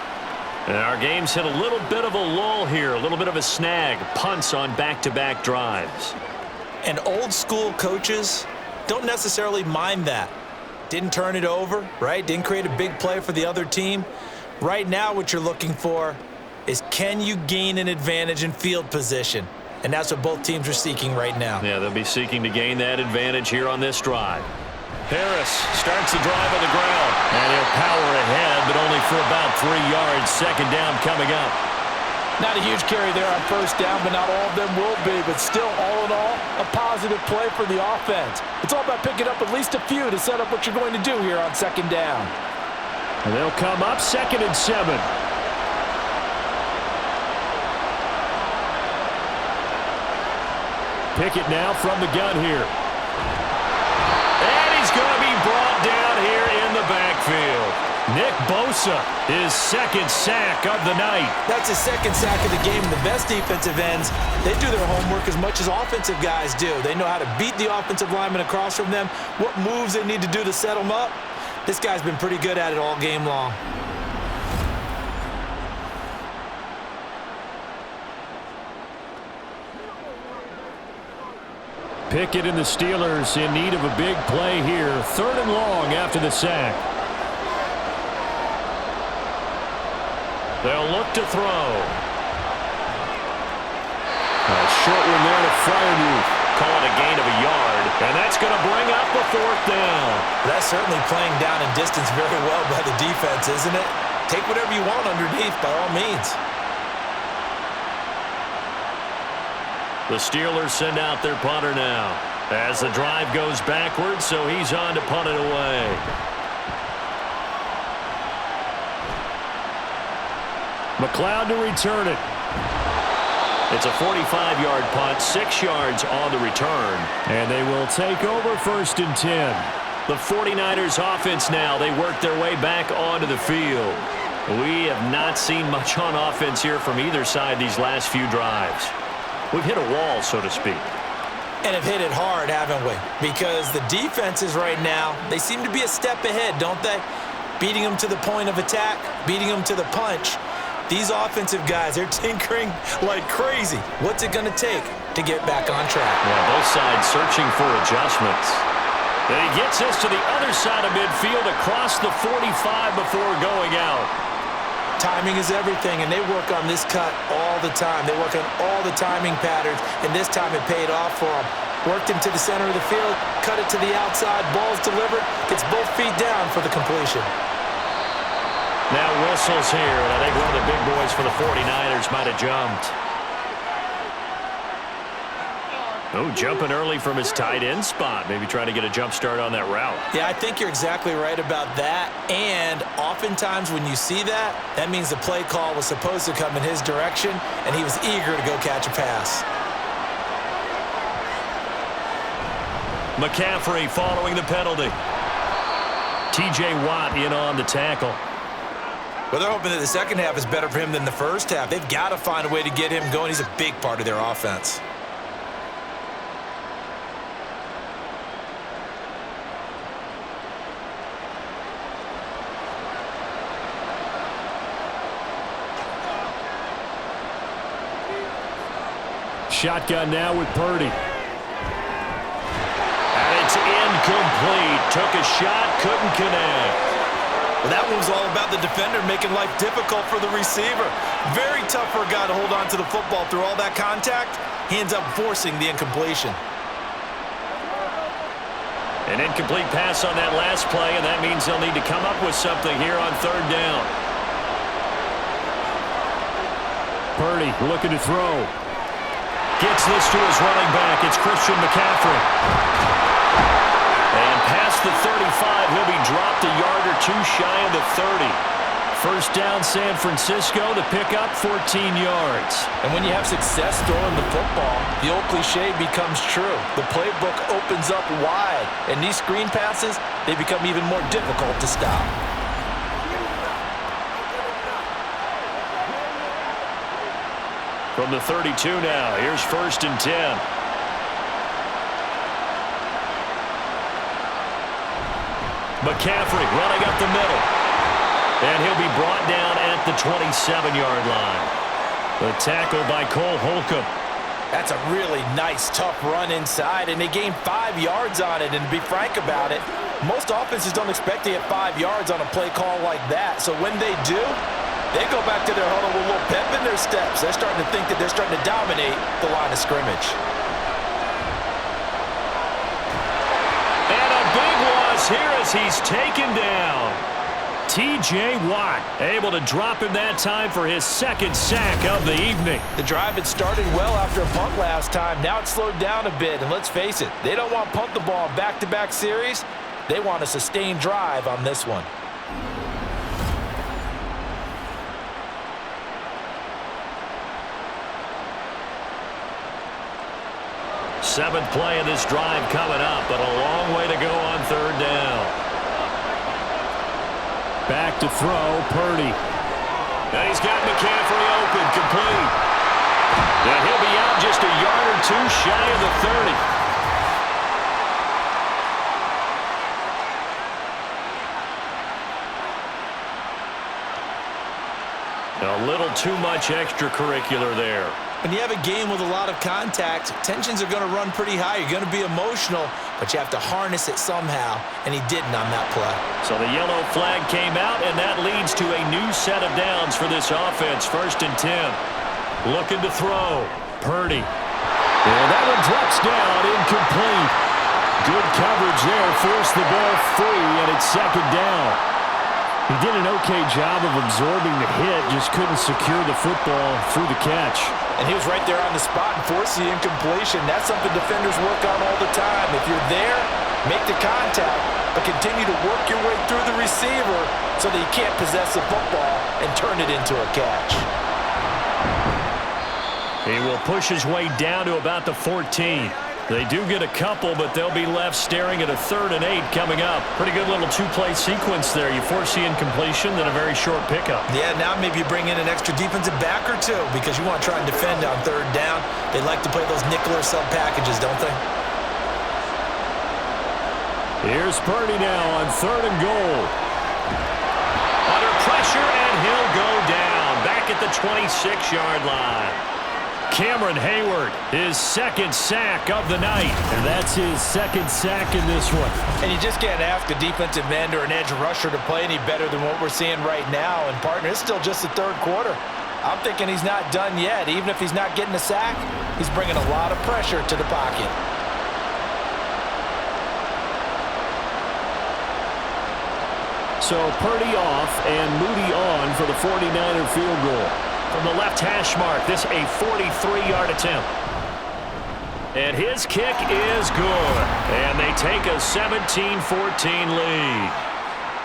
[SPEAKER 3] And our game's hit a little bit of a lull here, a little bit of a snag. Punts on back-to-back drives.
[SPEAKER 4] And old-school coaches don't necessarily mind that. Didn't turn it over, right? Didn't create a big play for the other team. Right now what you're looking for is, can you gain an advantage in field position? And that's what both teams are seeking right now.
[SPEAKER 3] Yeah, they'll be seeking to gain that advantage here on this drive. Harris starts the drive on the ground. And he'll power ahead, but only for about 3 yards. Second down coming up.
[SPEAKER 4] Not a huge carry there on first down, but not all of them will be. But still, all in all, a positive play for the offense. It's all about picking up at least a few to set up what you're going to do here on second down.
[SPEAKER 3] And they'll come up 2nd and 7. Pickett now from the gun here. And he's going to be brought down here in the backfield. Nick Bosa, his 2nd sack of the night.
[SPEAKER 4] That's his 2nd sack of the game. The best defensive ends, they do their homework as much as offensive guys do. They know how to beat the offensive lineman across from them, what moves they need to do to set them up. This guy's been pretty good at it all game long.
[SPEAKER 3] Pickett and the Steelers in need of a big play here. 3rd and long after the sack. They'll look to throw. A short one there to Freiermuth. Call it a gain of a yard. And that's going to bring up the 4th down.
[SPEAKER 4] That's certainly playing down in distance very well by the defense, isn't it? Take whatever you want underneath by all means.
[SPEAKER 3] The Steelers send out their punter now as the drive goes backwards, so he's on to punt it away. McLeod to return it. It's a 45-yard punt, 6 yards on the return. And they will take over 1st and 10. The 49ers offense now, they work their way back onto the field. We have not seen much on offense here from either side these last few drives. We've hit a wall, so to speak.
[SPEAKER 4] And have hit it hard, haven't we? Because the defenses right now, they seem to be a step ahead, don't they? Beating them to the point of attack, beating them to the punch. These offensive guys, they're tinkering like crazy. What's it going to take to get back on track?
[SPEAKER 3] Yeah, both sides searching for adjustments. And he gets us to the other side of midfield across the 45 before going out.
[SPEAKER 4] Timing is everything, and they work on this cut all the time. They work on all the timing patterns, and this time it paid off for them. Worked him to the center of the field, cut it to the outside, ball's delivered, gets both feet down for the completion.
[SPEAKER 3] Now whistles here, and I think one of the big boys for the 49ers might have jumped. Oh, jumping early from his tight end spot. Maybe trying to get a jump start on that route.
[SPEAKER 4] Yeah, I think you're exactly right about that. And oftentimes when you see that, that means the play call was supposed to come in his direction, and he was eager to go catch a pass.
[SPEAKER 3] McCaffrey following the penalty. T.J. Watt in on the tackle.
[SPEAKER 4] Well, they're hoping that the second half is better for him than the first half. They've got to find a way to get him going. He's a big part of their offense.
[SPEAKER 3] Shotgun now with Purdy. And it's incomplete. Took a shot, couldn't connect.
[SPEAKER 4] Well, that one was all about the defender making life difficult for the receiver. Very tough for a guy to hold on to the football through all that contact. He ends up forcing the incompletion.
[SPEAKER 3] An incomplete pass on that last play, and that means they'll need to come up with something here on 3rd down. Purdy looking to throw. Gets this to his running back. It's Christian McCaffrey. And past the 35, he'll be dropped a yard or two shy of the 30. First down, San Francisco. The pickup, 14 yards.
[SPEAKER 4] And when you have success throwing the football, the old cliche becomes true. The playbook opens up wide. And these screen passes, they become even more difficult to stop.
[SPEAKER 3] From the 32 now, here's 1st and 10. McCaffrey running up the middle. And he'll be brought down at the 27-yard line. The tackle by Cole Holcomb.
[SPEAKER 4] That's a really nice, tough run inside, and they gained 5 yards on it. And to be frank about it, Most offenses don't expect to get 5 yards on a play call like that. So when they do, they go back to their huddle with a little pep in their steps. They're starting to think that they're starting to dominate the line of scrimmage.
[SPEAKER 3] And a big loss here as he's taken down. T.J. Watt able to drop him that time for his second sack of the evening.
[SPEAKER 4] The drive had started well after a punt last time. Now it's slowed down a bit, and let's face it, they don't want to punt the ball in back-to-back series. They want a sustained drive on this one.
[SPEAKER 3] Seventh play of this drive coming up, but a long way to go on third down. Back to throw, Purdy. And he's got McCaffrey open, complete. And he'll be out just a yard or two shy of the 30. A little too much extracurricular there.
[SPEAKER 4] When you have a game with a lot of contact, tensions are going to run pretty high. You're going to be emotional, but you have to harness it somehow, and he didn't on that play.
[SPEAKER 3] So the yellow flag came out, and that leads to a new set of downs for this offense. 1st and 10. Looking to throw. Purdy. And that one drops down, incomplete. Good coverage there, forced the ball free, and it's 2nd down. He did an okay job of absorbing the hit, just couldn't secure the football through the catch.
[SPEAKER 4] And he was right there on the spot and forced the incompletion. That's something defenders work on all the time. If you're there, make the contact, but continue to work your way through the receiver so that you can't possess the football and turn it into a catch.
[SPEAKER 3] He will push his way down to about the 14. They do get a couple, but they'll be left staring at a 3rd and 8 coming up. Pretty good little 2-play sequence there. You force the incompletion, then a very short pickup.
[SPEAKER 4] Yeah, now maybe you bring in an extra defensive back or two because you want to try and defend on 3rd down. They like to play those nickel or sub packages, don't they?
[SPEAKER 3] Here's Purdy now on 3rd and goal. Under pressure, and he'll go down. Back at the 26-yard line. Cameron Hayward, his 2nd sack of the night. And that's his 2nd sack in this one.
[SPEAKER 4] And you just can't ask a defensive end or an edge rusher to play any better than what we're seeing right now. And, partner, it's still just the 3rd quarter. I'm thinking he's not done yet. Even if he's not getting a sack, he's bringing a lot of pressure to the pocket.
[SPEAKER 3] So Purdy off and Moody on for the 49er field goal. From the left hash mark, this a 43-yard attempt. And his kick is good. And they take a 17-14 lead.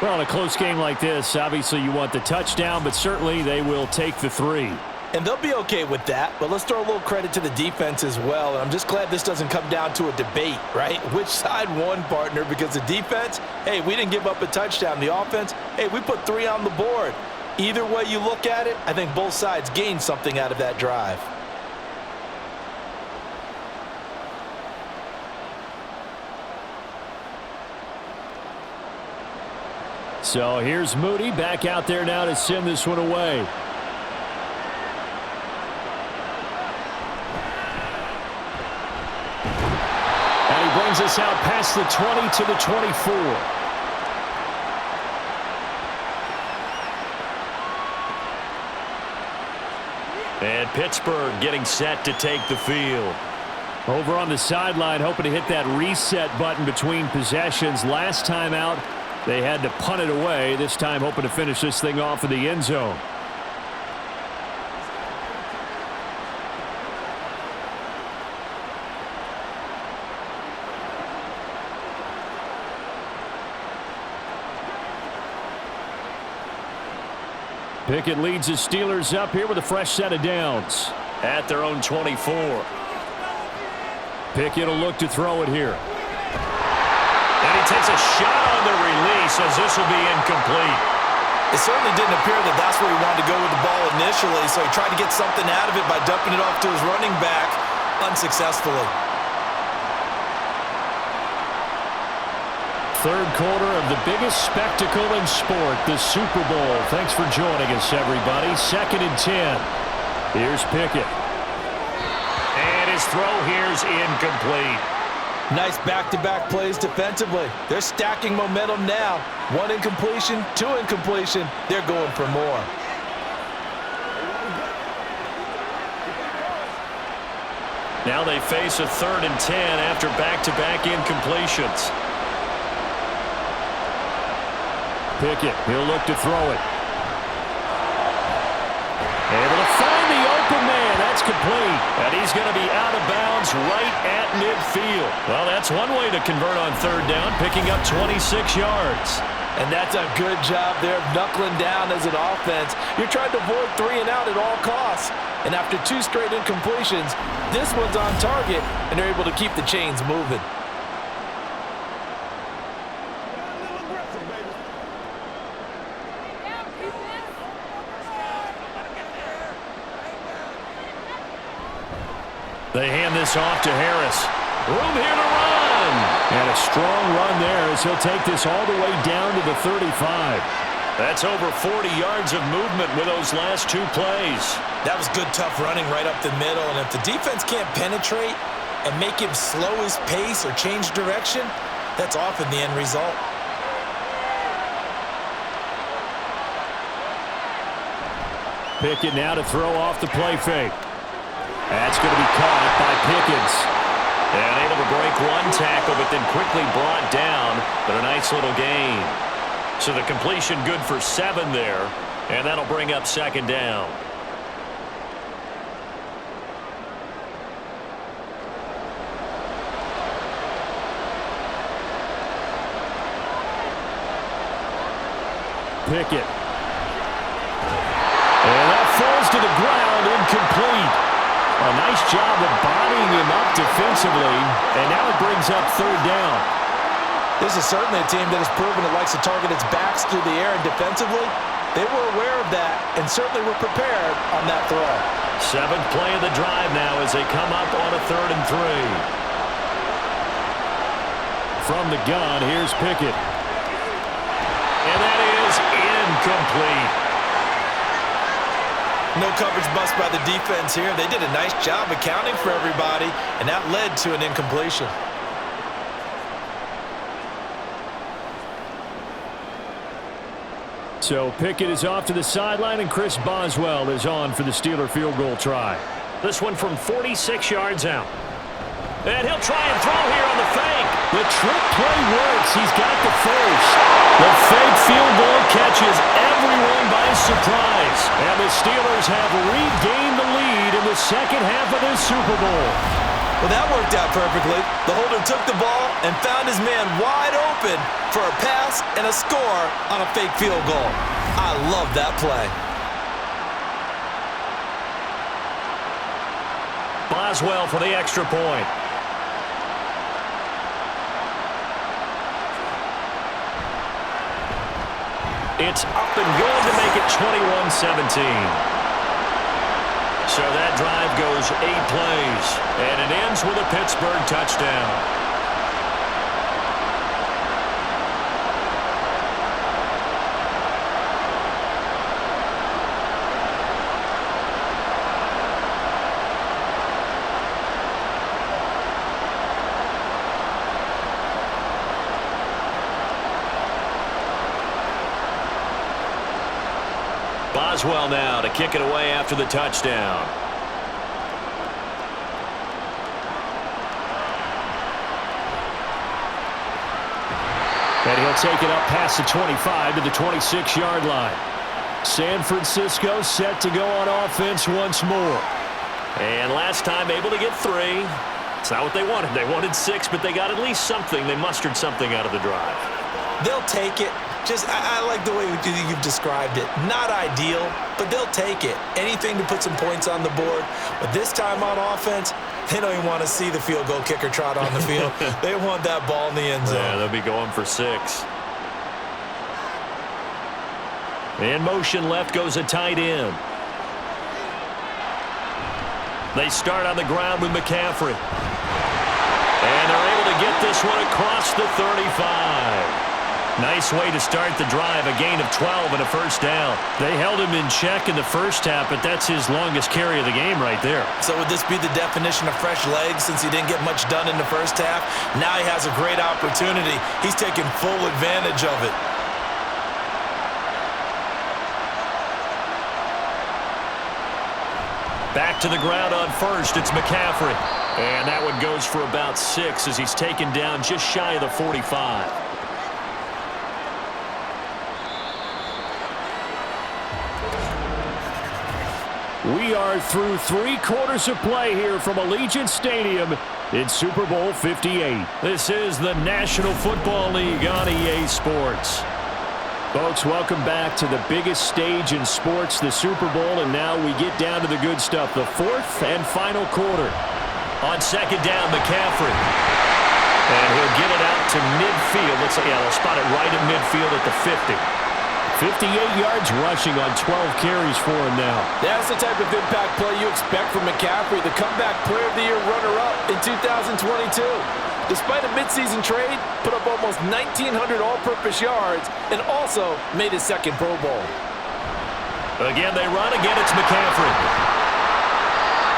[SPEAKER 3] Well, in a close game like this, obviously you want the touchdown, but certainly they will take the 3.
[SPEAKER 4] And they'll be okay with that, but let's throw a little credit to the defense as well. And I'm just glad this doesn't come down to a debate, right? Which side won, partner? Because the defense, hey, we didn't give up a touchdown. The offense, hey, we put 3 on the board. Either way you look at it, I think both sides gained something out of that drive.
[SPEAKER 3] So here's Moody back out there now to send this one away. And he brings us out past the 20 to the 24. And Pittsburgh getting set to take the field. Over on the sideline, hoping to hit that reset button between possessions. Last time out, they had to punt it away. This time, hoping to finish this thing off in the end zone. Pickett leads the Steelers up here with a fresh set of downs at their own 24. Pickett will look to throw it here. And he takes a shot on the release as this will be incomplete.
[SPEAKER 4] It certainly didn't appear that that's where he wanted to go with the ball initially, so he tried to get something out of it by dumping it off to his running back unsuccessfully.
[SPEAKER 3] Third quarter of the biggest spectacle in sport, the Super Bowl. Thanks for joining us, everybody. 2nd and 10. Here's Pickett. And his throw here's incomplete.
[SPEAKER 4] Nice back-to-back plays defensively. They're stacking momentum now. 1 incompletion, 2 incompletion. They're going for more.
[SPEAKER 3] Now they face a 3rd and 10 after back-to-back incompletions. Pickett, he'll look to throw it. Able to find the open man. That's complete. And he's going to be out of bounds right at midfield. Well, that's one way to convert on 3rd down, picking up 26 yards.
[SPEAKER 4] And that's a good job there of knuckling down as an offense. You're trying to avoid 3 and out at all costs. And after 2 straight incompletions, this one's on target, and they're able to keep the chains moving.
[SPEAKER 3] They hand this off to Harris. Room here to run. And a strong run there as he'll take this all the way down to the 35. That's over 40 yards of movement with those last 2 plays.
[SPEAKER 4] That was good, tough running right up the middle. And if the defense can't penetrate and make him slow his pace or change direction, that's often the end result.
[SPEAKER 3] Pickett now to throw off the play fake. That's going to be caught by Pickens. And able to break 1 tackle, but then quickly brought down. But a nice little gain. So the completion good for 7 there. And that'll bring up 2nd down. Pickett. And that falls to the ground, incomplete. A nice job of bodying him up defensively, and now it brings up 3rd down.
[SPEAKER 4] This is certainly a team that has proven it likes to target its backs through the air, and defensively, they were aware of that and certainly were prepared on that throw.
[SPEAKER 3] 7th play of the drive now as they come up on a 3rd and 3. From the gun, here's Pickett. And that is incomplete.
[SPEAKER 4] No coverage bust by the defense here. They did a nice job accounting for everybody, and that led to an incompletion.
[SPEAKER 3] So Pickett is off to the sideline, and Chris Boswell is on for the Steeler field goal try. This one from 46 yards out. And he'll try and throw here on the fake. The trick play works. He's got the first. The fake field goal catches everyone by surprise. And the Steelers have regained the lead in the 2nd half of this Super Bowl.
[SPEAKER 4] Well, that worked out perfectly. The holder took the ball and found his man wide open for a pass and a score on a fake field goal. I love that play.
[SPEAKER 3] Boswell for the extra point. It's up and good to make it 21-17. So that drive goes 8 plays, and it ends with a Pittsburgh touchdown. Boswell now to kick it away after the touchdown. And he'll take it up past the 25 to the 26-yard line. San Francisco set to go on offense once more. And last time able to get 3. It's not what they wanted. They wanted 6, but they got at least something. They mustered something out of the drive.
[SPEAKER 4] They'll take it. I like the way you've described it. Not ideal, but they'll take it. Anything to put some points on the board. But this time on offense, they don't even want to see the field goal kicker trot on the field. They want that ball in the end zone.
[SPEAKER 3] Yeah, they'll be going for 6. In motion left goes a tight end. They start on the ground with McCaffrey. And they're able to get this one across the 35. Nice way to start the drive, a gain of 12 and a first down. They held him in check in the first half, but that's his longest carry of the game right there.
[SPEAKER 4] So would this be the definition of fresh legs since he didn't get much done in the first half? Now he has a great opportunity. He's taking full advantage of it.
[SPEAKER 3] Back to the ground on first, it's McCaffrey. And that one goes for about 6 as he's taken down just shy of the 45. We are through 3 quarters of play here from Allegiant Stadium in Super Bowl 58. This is the National Football League on EA Sports. Folks, welcome back to the biggest stage in sports, the Super Bowl, and now we get down to the good stuff, the 4th and final quarter. On second down, McCaffrey. And he'll get it out to midfield. They'll spot it right at midfield at the 50. 58 yards rushing on 12 carries for him now.
[SPEAKER 7] That's the type of impact play you expect from McCaffrey, the comeback player of the year runner-up in 2022. Despite a midseason trade, put up almost 1,900 all-purpose yards and also made his second Pro Bowl.
[SPEAKER 3] Again, they run. Again, it's McCaffrey.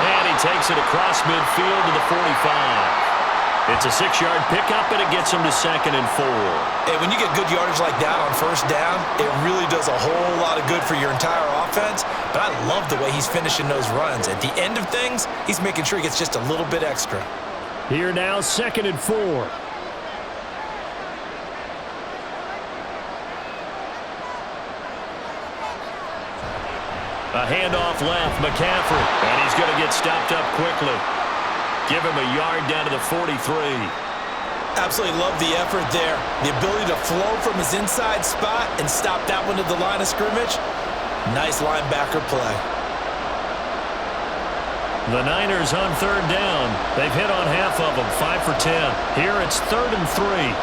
[SPEAKER 3] And he takes it across midfield to the 45. It's a 6-yard pickup, and it gets him to 2nd and 4.
[SPEAKER 4] Hey, when you get good yardage like that on first down, it really does a whole lot of good for your entire offense. But I love the way he's finishing those runs. At the end of things, he's making sure he gets just a little bit extra.
[SPEAKER 3] Here now, 2nd and 4. A handoff left, McCaffrey, and he's going to get stopped up quickly. Give him a yard down to the 43.
[SPEAKER 4] Absolutely love the effort there. The ability to flow from his inside spot and stop that one to the line of scrimmage. Nice linebacker play.
[SPEAKER 3] The Niners on 3rd down. They've hit on half of them, 5 for 10. Here it's 3rd and 3.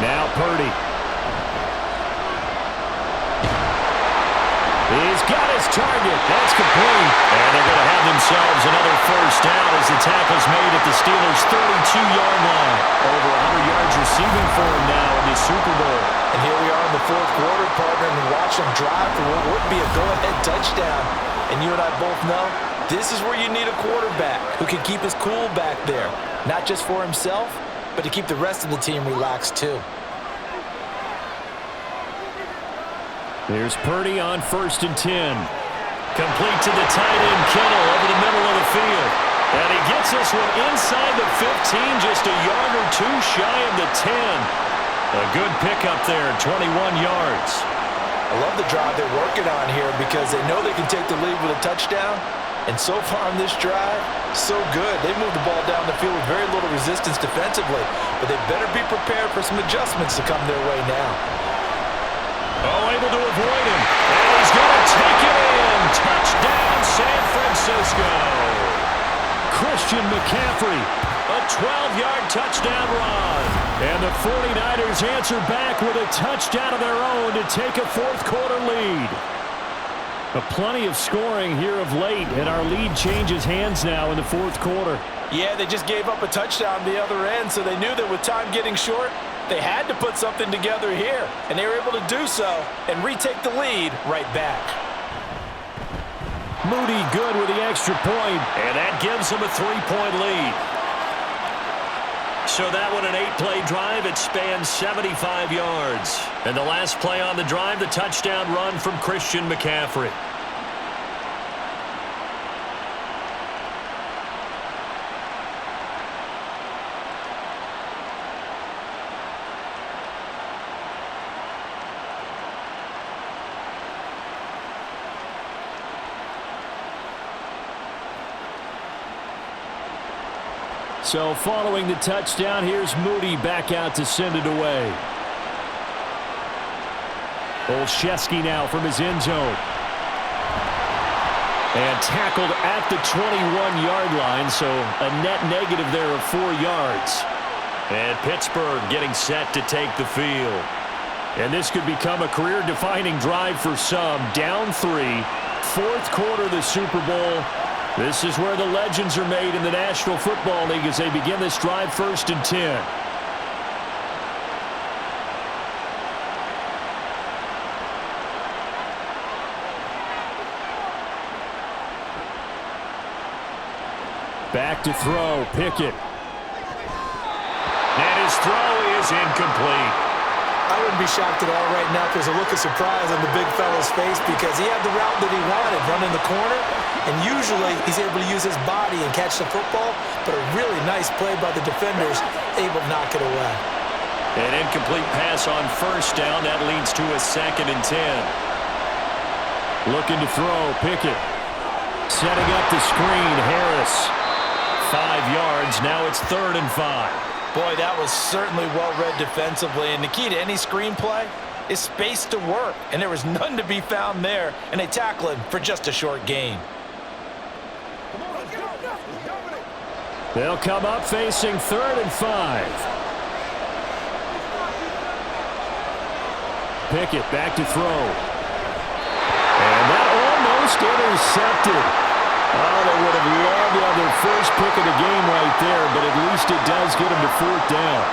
[SPEAKER 3] Now Purdy. He's got his target. That's complete. And they're going to have themselves another first down as the tackle's made at the Steelers' 32-yard line. Over 100 yards receiving for him now in the Super Bowl.
[SPEAKER 4] And here we are in the 4th quarter, partner, and watch them drive for what would be a go-ahead touchdown. And you and I both know this is where you need a quarterback who can keep his cool back there. Not just for himself, but to keep the rest of the team relaxed too.
[SPEAKER 3] There's Purdy on 1st and 10. Complete to the tight end, Kittle, over the middle of the field. And he gets this one inside the 15, just a yard or 2 shy of the 10. A good pickup there, 21 yards.
[SPEAKER 4] I love the drive they're working on here because they know they can take the lead with a touchdown. And so far on this drive, so good. They moved the ball down the field with very little resistance defensively. But they better be prepared for some adjustments to come their way now.
[SPEAKER 3] Oh, able to avoid him. And he's going to take it in. Touchdown, San Francisco. Christian McCaffrey, a 12-yard touchdown run. And the 49ers answer back with a touchdown of their own to take a 4th quarter lead. Plenty of scoring here of late, and our lead changes hands now in the 4th quarter.
[SPEAKER 7] Yeah, they just gave up a touchdown the other end, so they knew that with time getting short, they had to put something together here, and they were able to do so and retake the lead right back.
[SPEAKER 3] Moody good with the extra point, and that gives him a 3-point lead. So that one, an 8-play drive. It spans 75 yards. And the last play on the drive, the touchdown run from Christian McCaffrey. So following the touchdown, here's Moody back out to send it away. Olszewski now from his end zone. And tackled at the 21-yard line, so a net negative there of 4 yards. And Pittsburgh getting set to take the field. And this could become a career-defining drive for some. Down 3, 4th quarter of the Super Bowl. This is where the legends are made in the National Football League as they begin this drive 1st and 10. Back to throw. Pickett. And his throw is incomplete.
[SPEAKER 4] I wouldn't be shocked at all right now if there's a look of surprise on the big fella's face because he had the route that he wanted, running the corner, and usually he's able to use his body and catch the football, but a really nice play by the defenders, able to knock it away.
[SPEAKER 3] An incomplete pass on first down. That leads to a 2nd and 10. Looking to throw. Pickett. Setting up the screen. Harris. 5 yards. Now it's 3rd and 5.
[SPEAKER 4] Boy, that was certainly well-read defensively, and the key to any screenplay is space to work, and there was none to be found there, and they tackle him for just a short gain.
[SPEAKER 3] They'll come up facing 3rd and 5. Pickett back to throw. And that almost intercepted. Oh, they would have loved to have their first pick of the game right there, but at least it does get them to 4th down.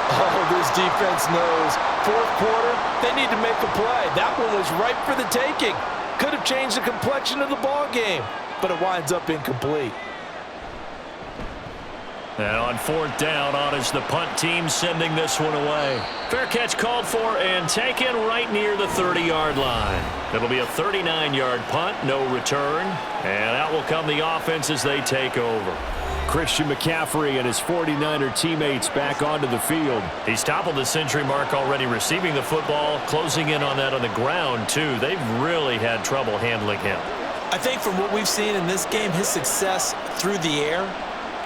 [SPEAKER 4] Oh, this defense knows. 4th quarter, they need to make a play. That one was ripe for the taking. Could have changed the complexion of the ball game, but it winds up incomplete.
[SPEAKER 3] And on 4th down, on is the punt team sending this one away. Fair catch called for and taken right near the 30-yard line. It'll be a 39-yard punt, no return. And out will come the offense as they take over. Christian McCaffrey and his 49er teammates back onto the field. He's toppled the century mark already receiving the football, closing in on that on the ground, too. They've really had trouble handling him.
[SPEAKER 4] I think from what we've seen in this game, his success through the air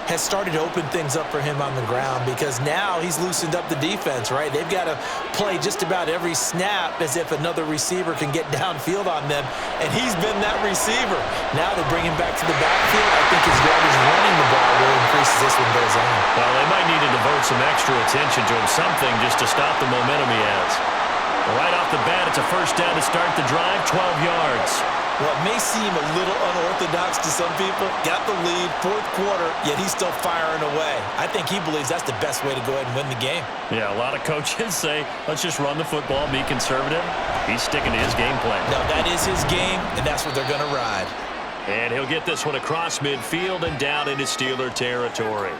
[SPEAKER 4] has started to open things up for him on the ground because now he's loosened up the defense, right? They've got to play just about every snap as if another receiver can get downfield on them, and he's been that receiver. Now they bring him back to the backfield. I think his yardage running the ball will increase as this one goes on.
[SPEAKER 3] Well, they might need to devote some extra attention to him, something just to stop the momentum he has. Right off the bat, it's a 1st down to start the drive, 12 yards.
[SPEAKER 4] Well, it may seem a little unorthodox to some people. Got the lead, 4th quarter, yet he's still firing away. I think he believes that's the best way to go ahead and win the game.
[SPEAKER 3] Yeah, a lot of coaches say, let's just run the football, be conservative. He's sticking to his game plan.
[SPEAKER 4] No, that is his game, and that's what they're going to ride.
[SPEAKER 3] And he'll get this one across midfield and down into Steeler territory.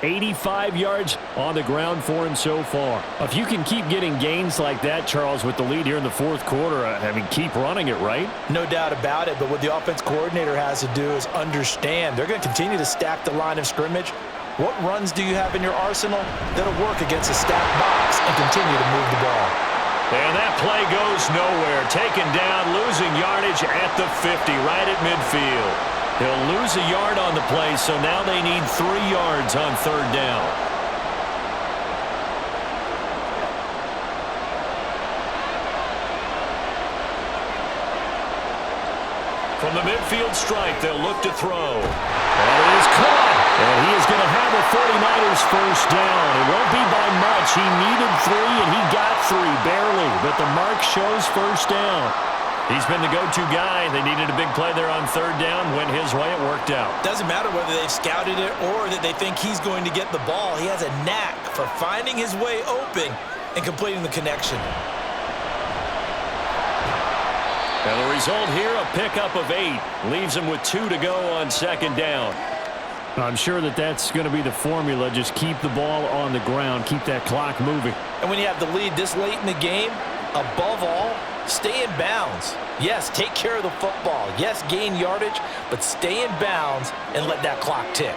[SPEAKER 3] 85 yards on the ground for him so far. If you can keep getting gains like that, Charles, with the lead here in the 4th quarter, I mean, keep running it, right?
[SPEAKER 4] No doubt about it, but what the offense coordinator has to do is understand they're going to continue to stack the line of scrimmage. What runs do you have in your arsenal that'll work against a stacked box and continue to move the ball?
[SPEAKER 3] And that play goes nowhere. Taken down, losing yardage at the 50, right at midfield. He'll lose a yard on the play, so now they need 3 yards on 3rd down. From the midfield stripe, they'll look to throw. And it is caught. And he is going to have a 49ers 1st down. It won't be by much. He needed 3, and he got 3, barely. But the mark shows 1st down. He's been the go-to guy. They needed a big play there on 3rd down. Went his way. It worked out.
[SPEAKER 4] Doesn't matter whether they've scouted it or that they think he's going to get the ball. He has a knack for finding his way open and completing the connection.
[SPEAKER 3] And the result here, a pickup of 8. Leaves him with 2 to go on 2nd down. I'm sure that that's going to be the formula. Just keep the ball on the ground. Keep that clock moving.
[SPEAKER 4] And when you have the lead this late in the game, above all, stay in bounds. Yes, take care of the football. Yes, gain yardage, but stay in bounds and let that clock tick.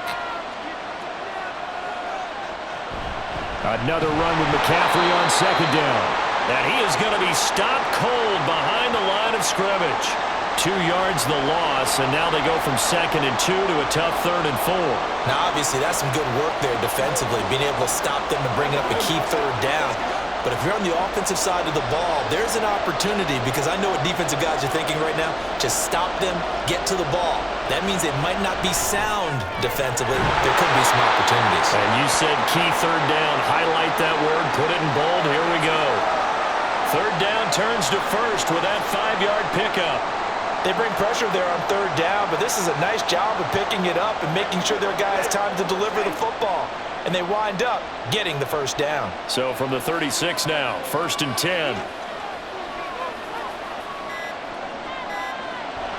[SPEAKER 3] Another run with McCaffrey on 2nd down. And he is going to be stopped cold behind the line of scrimmage. 2 yards the loss, and now they go from 2nd and 2 to a tough 3rd and 4.
[SPEAKER 4] Now, obviously, that's some good work there defensively, being able to stop them and bring up a key 3rd down. But if you're on the offensive side of the ball, there's an opportunity because I know what defensive guys are thinking right now. Just stop them, get to the ball. That means it might not be sound defensively. There could be some opportunities.
[SPEAKER 3] And you said key 3rd down. Highlight that word. Put it in bold. Here we go. 3rd down turns to 1st with that 5-yard pickup.
[SPEAKER 4] They bring pressure there on 3rd down, but this is a nice job of picking it up and making sure their guy has time to deliver the football. And they wind up getting the 1st down.
[SPEAKER 3] So from the 36 now, 1st and 10.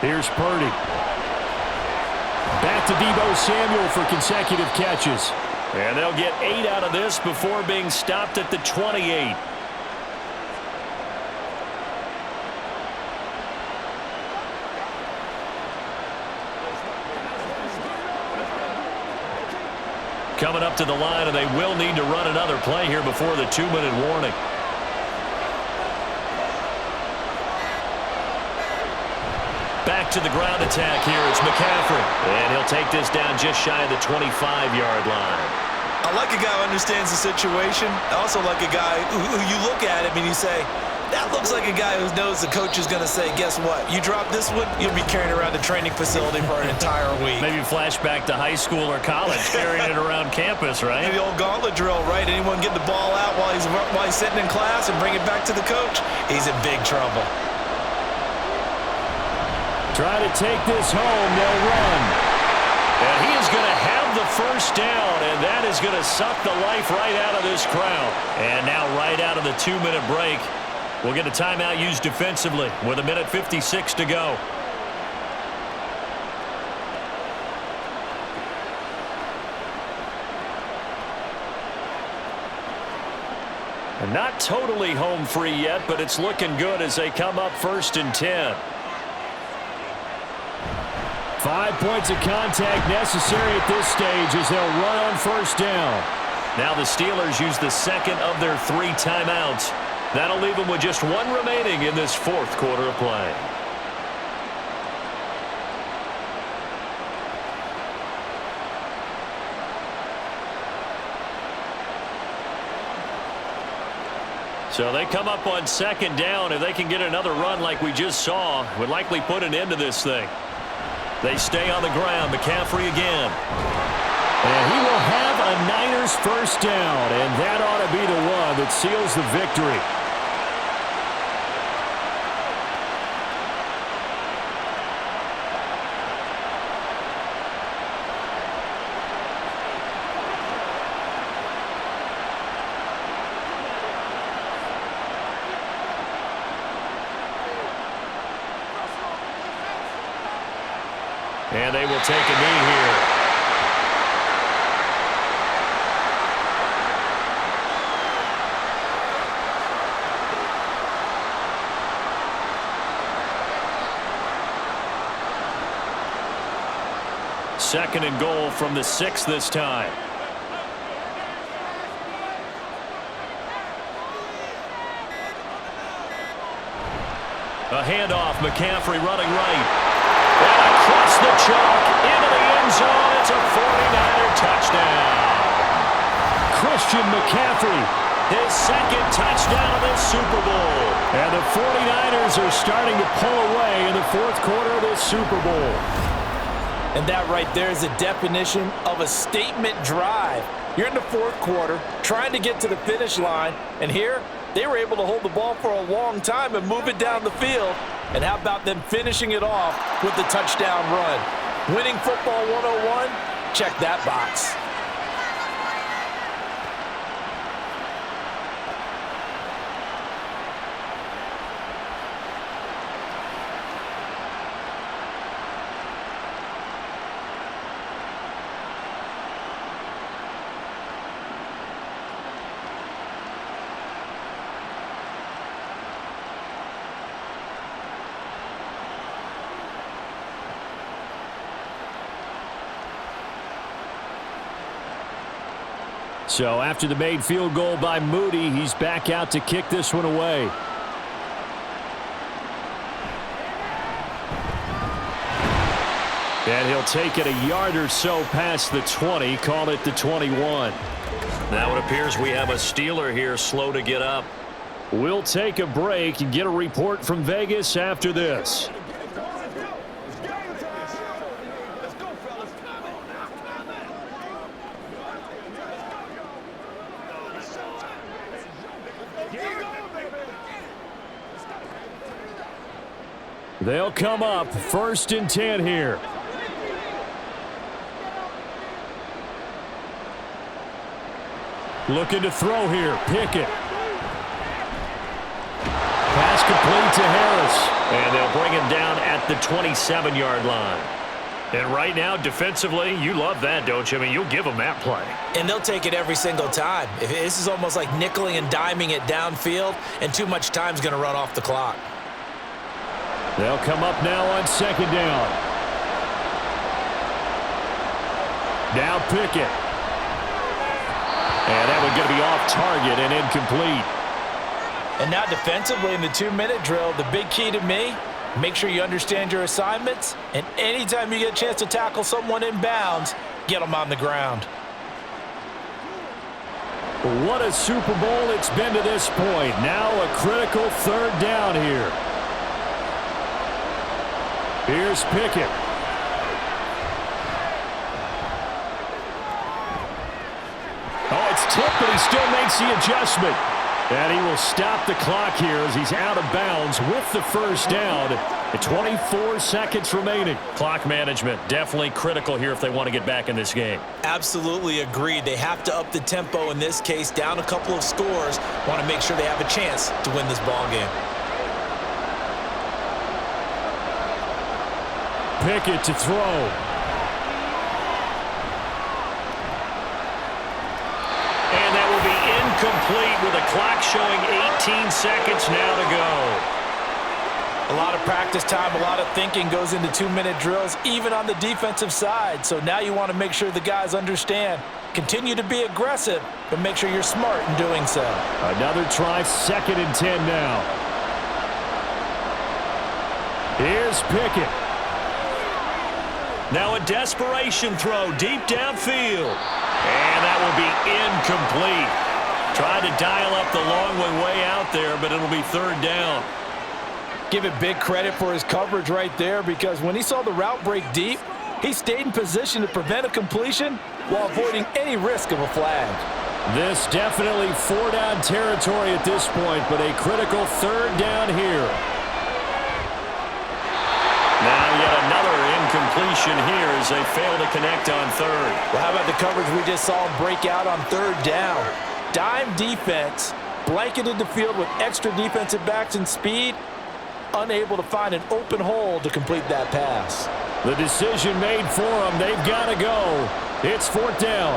[SPEAKER 3] Here's Purdy. Back back to Deebo Samuel for consecutive catches. And they'll get 8 out of this before being stopped at the 28. Coming up to the line, and they will need to run another play here before the 2-minute warning. Back to the ground attack here. It's McCaffrey. And he'll take this down just shy of the 25-yard line.
[SPEAKER 4] I like a guy who understands the situation. I also like a guy who you look at him and you say, that looks like a guy who knows the coach is going to say, guess what? You drop this one, you'll be carrying around the training facility for an entire week.
[SPEAKER 3] Maybe flashback to high school or college, carrying it around campus, right?
[SPEAKER 4] Maybe the old gauntlet drill, right? Anyone get the ball out while he's sitting in class and bring it back to the coach? He's in big trouble.
[SPEAKER 3] Try to take this home. They'll run. And he is going to have the first down, and that is going to suck the life right out of this crowd. And now right out of the 2-minute break, we'll get a timeout used defensively with 1:56 to go. And not totally home free yet, but it's looking good as they come up 1st and 10. 5 points of contact necessary at this stage as they'll run on 1st down. Now the Steelers use the second of their 3 timeouts. That'll leave them with just 1 remaining in this 4th quarter of play. So they come up on 2nd down. If they can get another run like we just saw, would likely put an end to this thing. They stay on the ground. McCaffrey again. And he will have a Niners first down, and that ought to be the one that seals the victory. And they will take a knee here. Second and goal from the 6 this time. A handoff. McCaffrey running right. And across the chalk into the end zone. It's a 49er touchdown. Christian McCaffrey, his 2nd touchdown of this Super Bowl. And the 49ers are starting to pull away in the 4th quarter of this Super Bowl.
[SPEAKER 4] And that right there is a definition of a statement drive. You're in the 4th quarter, trying to get to the finish line, and here they were able to hold the ball for a long time and move it down the field. And how about them finishing it off with the touchdown run? Winning football 101? Check that box.
[SPEAKER 3] So after the made field goal by Moody, he's back out to kick this one away. And he'll take it a yard or so past the 20, call it the 21. Now it appears we have a Steeler here slow to get up. We'll take a break and get a report from Vegas after this. They'll come up 1st and 10 here. Looking to throw here. Pickett. Pass complete to Harris. And they'll bring him down at the 27-yard line. And right now, defensively, you love that, don't you? I mean, you'll give them that play.
[SPEAKER 4] And they'll take it every single time. This is almost like nickeling and diming it downfield, and too much time's going to run off the clock.
[SPEAKER 3] They'll come up now on second down. Now Pickett. And that one going to be off target and incomplete.
[SPEAKER 4] And now defensively in the 2-minute drill, the big key to me, make sure you understand your assignments, and anytime you get a chance to tackle someone in bounds, get them on the ground.
[SPEAKER 3] What a Super Bowl it's been to this point. Now a critical third down here. Here's Pickett. Oh, it's tipped, but he still makes the adjustment. And he will stop the clock here as he's out of bounds with the first down. 24 seconds remaining. Clock management definitely critical here if they want to get back in this game.
[SPEAKER 4] Absolutely agreed. They have to up the tempo in this case, down a couple of scores. Want to make sure they have a chance to win this ball game.
[SPEAKER 3] Pickett to throw. And that will be incomplete with a clock showing 18 seconds now to go.
[SPEAKER 4] A lot of practice time, a lot of thinking goes into 2-minute drills, even on the defensive side. So now you want to make sure the guys understand. Continue to be aggressive, but make sure you're smart in doing so.
[SPEAKER 3] Another try, 2nd and 10 now. Here's Pickett. Now a desperation throw deep downfield. And that will be incomplete. Tried to dial up the long way out there, but it'll be 3rd down.
[SPEAKER 4] Give it big credit for his coverage right there, because when he saw the route break deep, he stayed in position to prevent a completion while avoiding any risk of a flag.
[SPEAKER 3] This definitely 4-down territory at this point, but a critical 3rd down here. Now yet another incompletion here as they fail to connect on 3rd.
[SPEAKER 4] Well, how about the coverage we just saw him break out on 3rd down? Dime defense, blanketed the field with extra defensive backs and speed, unable to find an open hole to complete that pass.
[SPEAKER 3] The decision made for them. They've got to go. It's 4th down.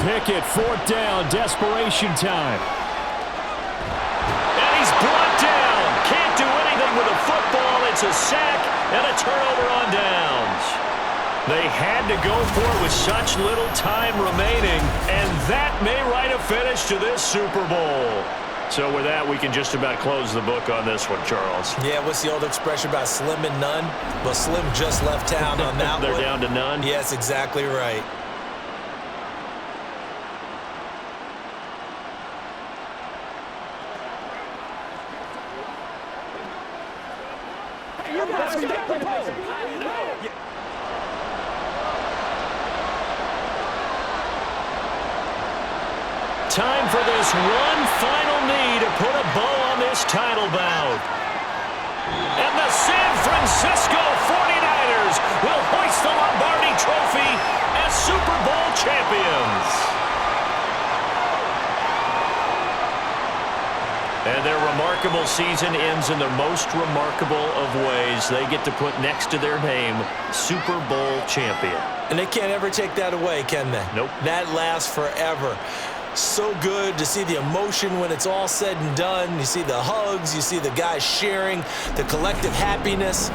[SPEAKER 3] Pickett, 4th down, desperation time. And he's brought down. Can't do anything with a football. It's a sack and a turnover on downs. They had to go for it with such little time remaining, and that may write a finish to this Super Bowl. So with that, we can just about close the book on this one, Charles.
[SPEAKER 4] Yeah, what's the old expression about slim and none? Well, Slim just left town on that
[SPEAKER 3] They're
[SPEAKER 4] one.
[SPEAKER 3] down to none?
[SPEAKER 4] Yes, exactly right.
[SPEAKER 3] Time for this one final knee to put a bow on this title bout. And the San Francisco 49ers will hoist the Lombardi Trophy as Super Bowl champions. And their remarkable season ends in the most remarkable of ways. They get to put next to their name, Super Bowl champion.
[SPEAKER 4] And they can't ever take that away, can they?
[SPEAKER 3] Nope.
[SPEAKER 4] That lasts forever. So good to see the emotion when it's all said and done. You see the hugs, you see the guys sharing, the collective happiness.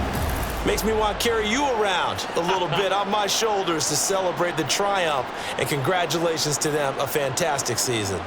[SPEAKER 4] Makes me want to carry you around a little bit on my shoulders to celebrate the triumph. And congratulations to them, a fantastic season.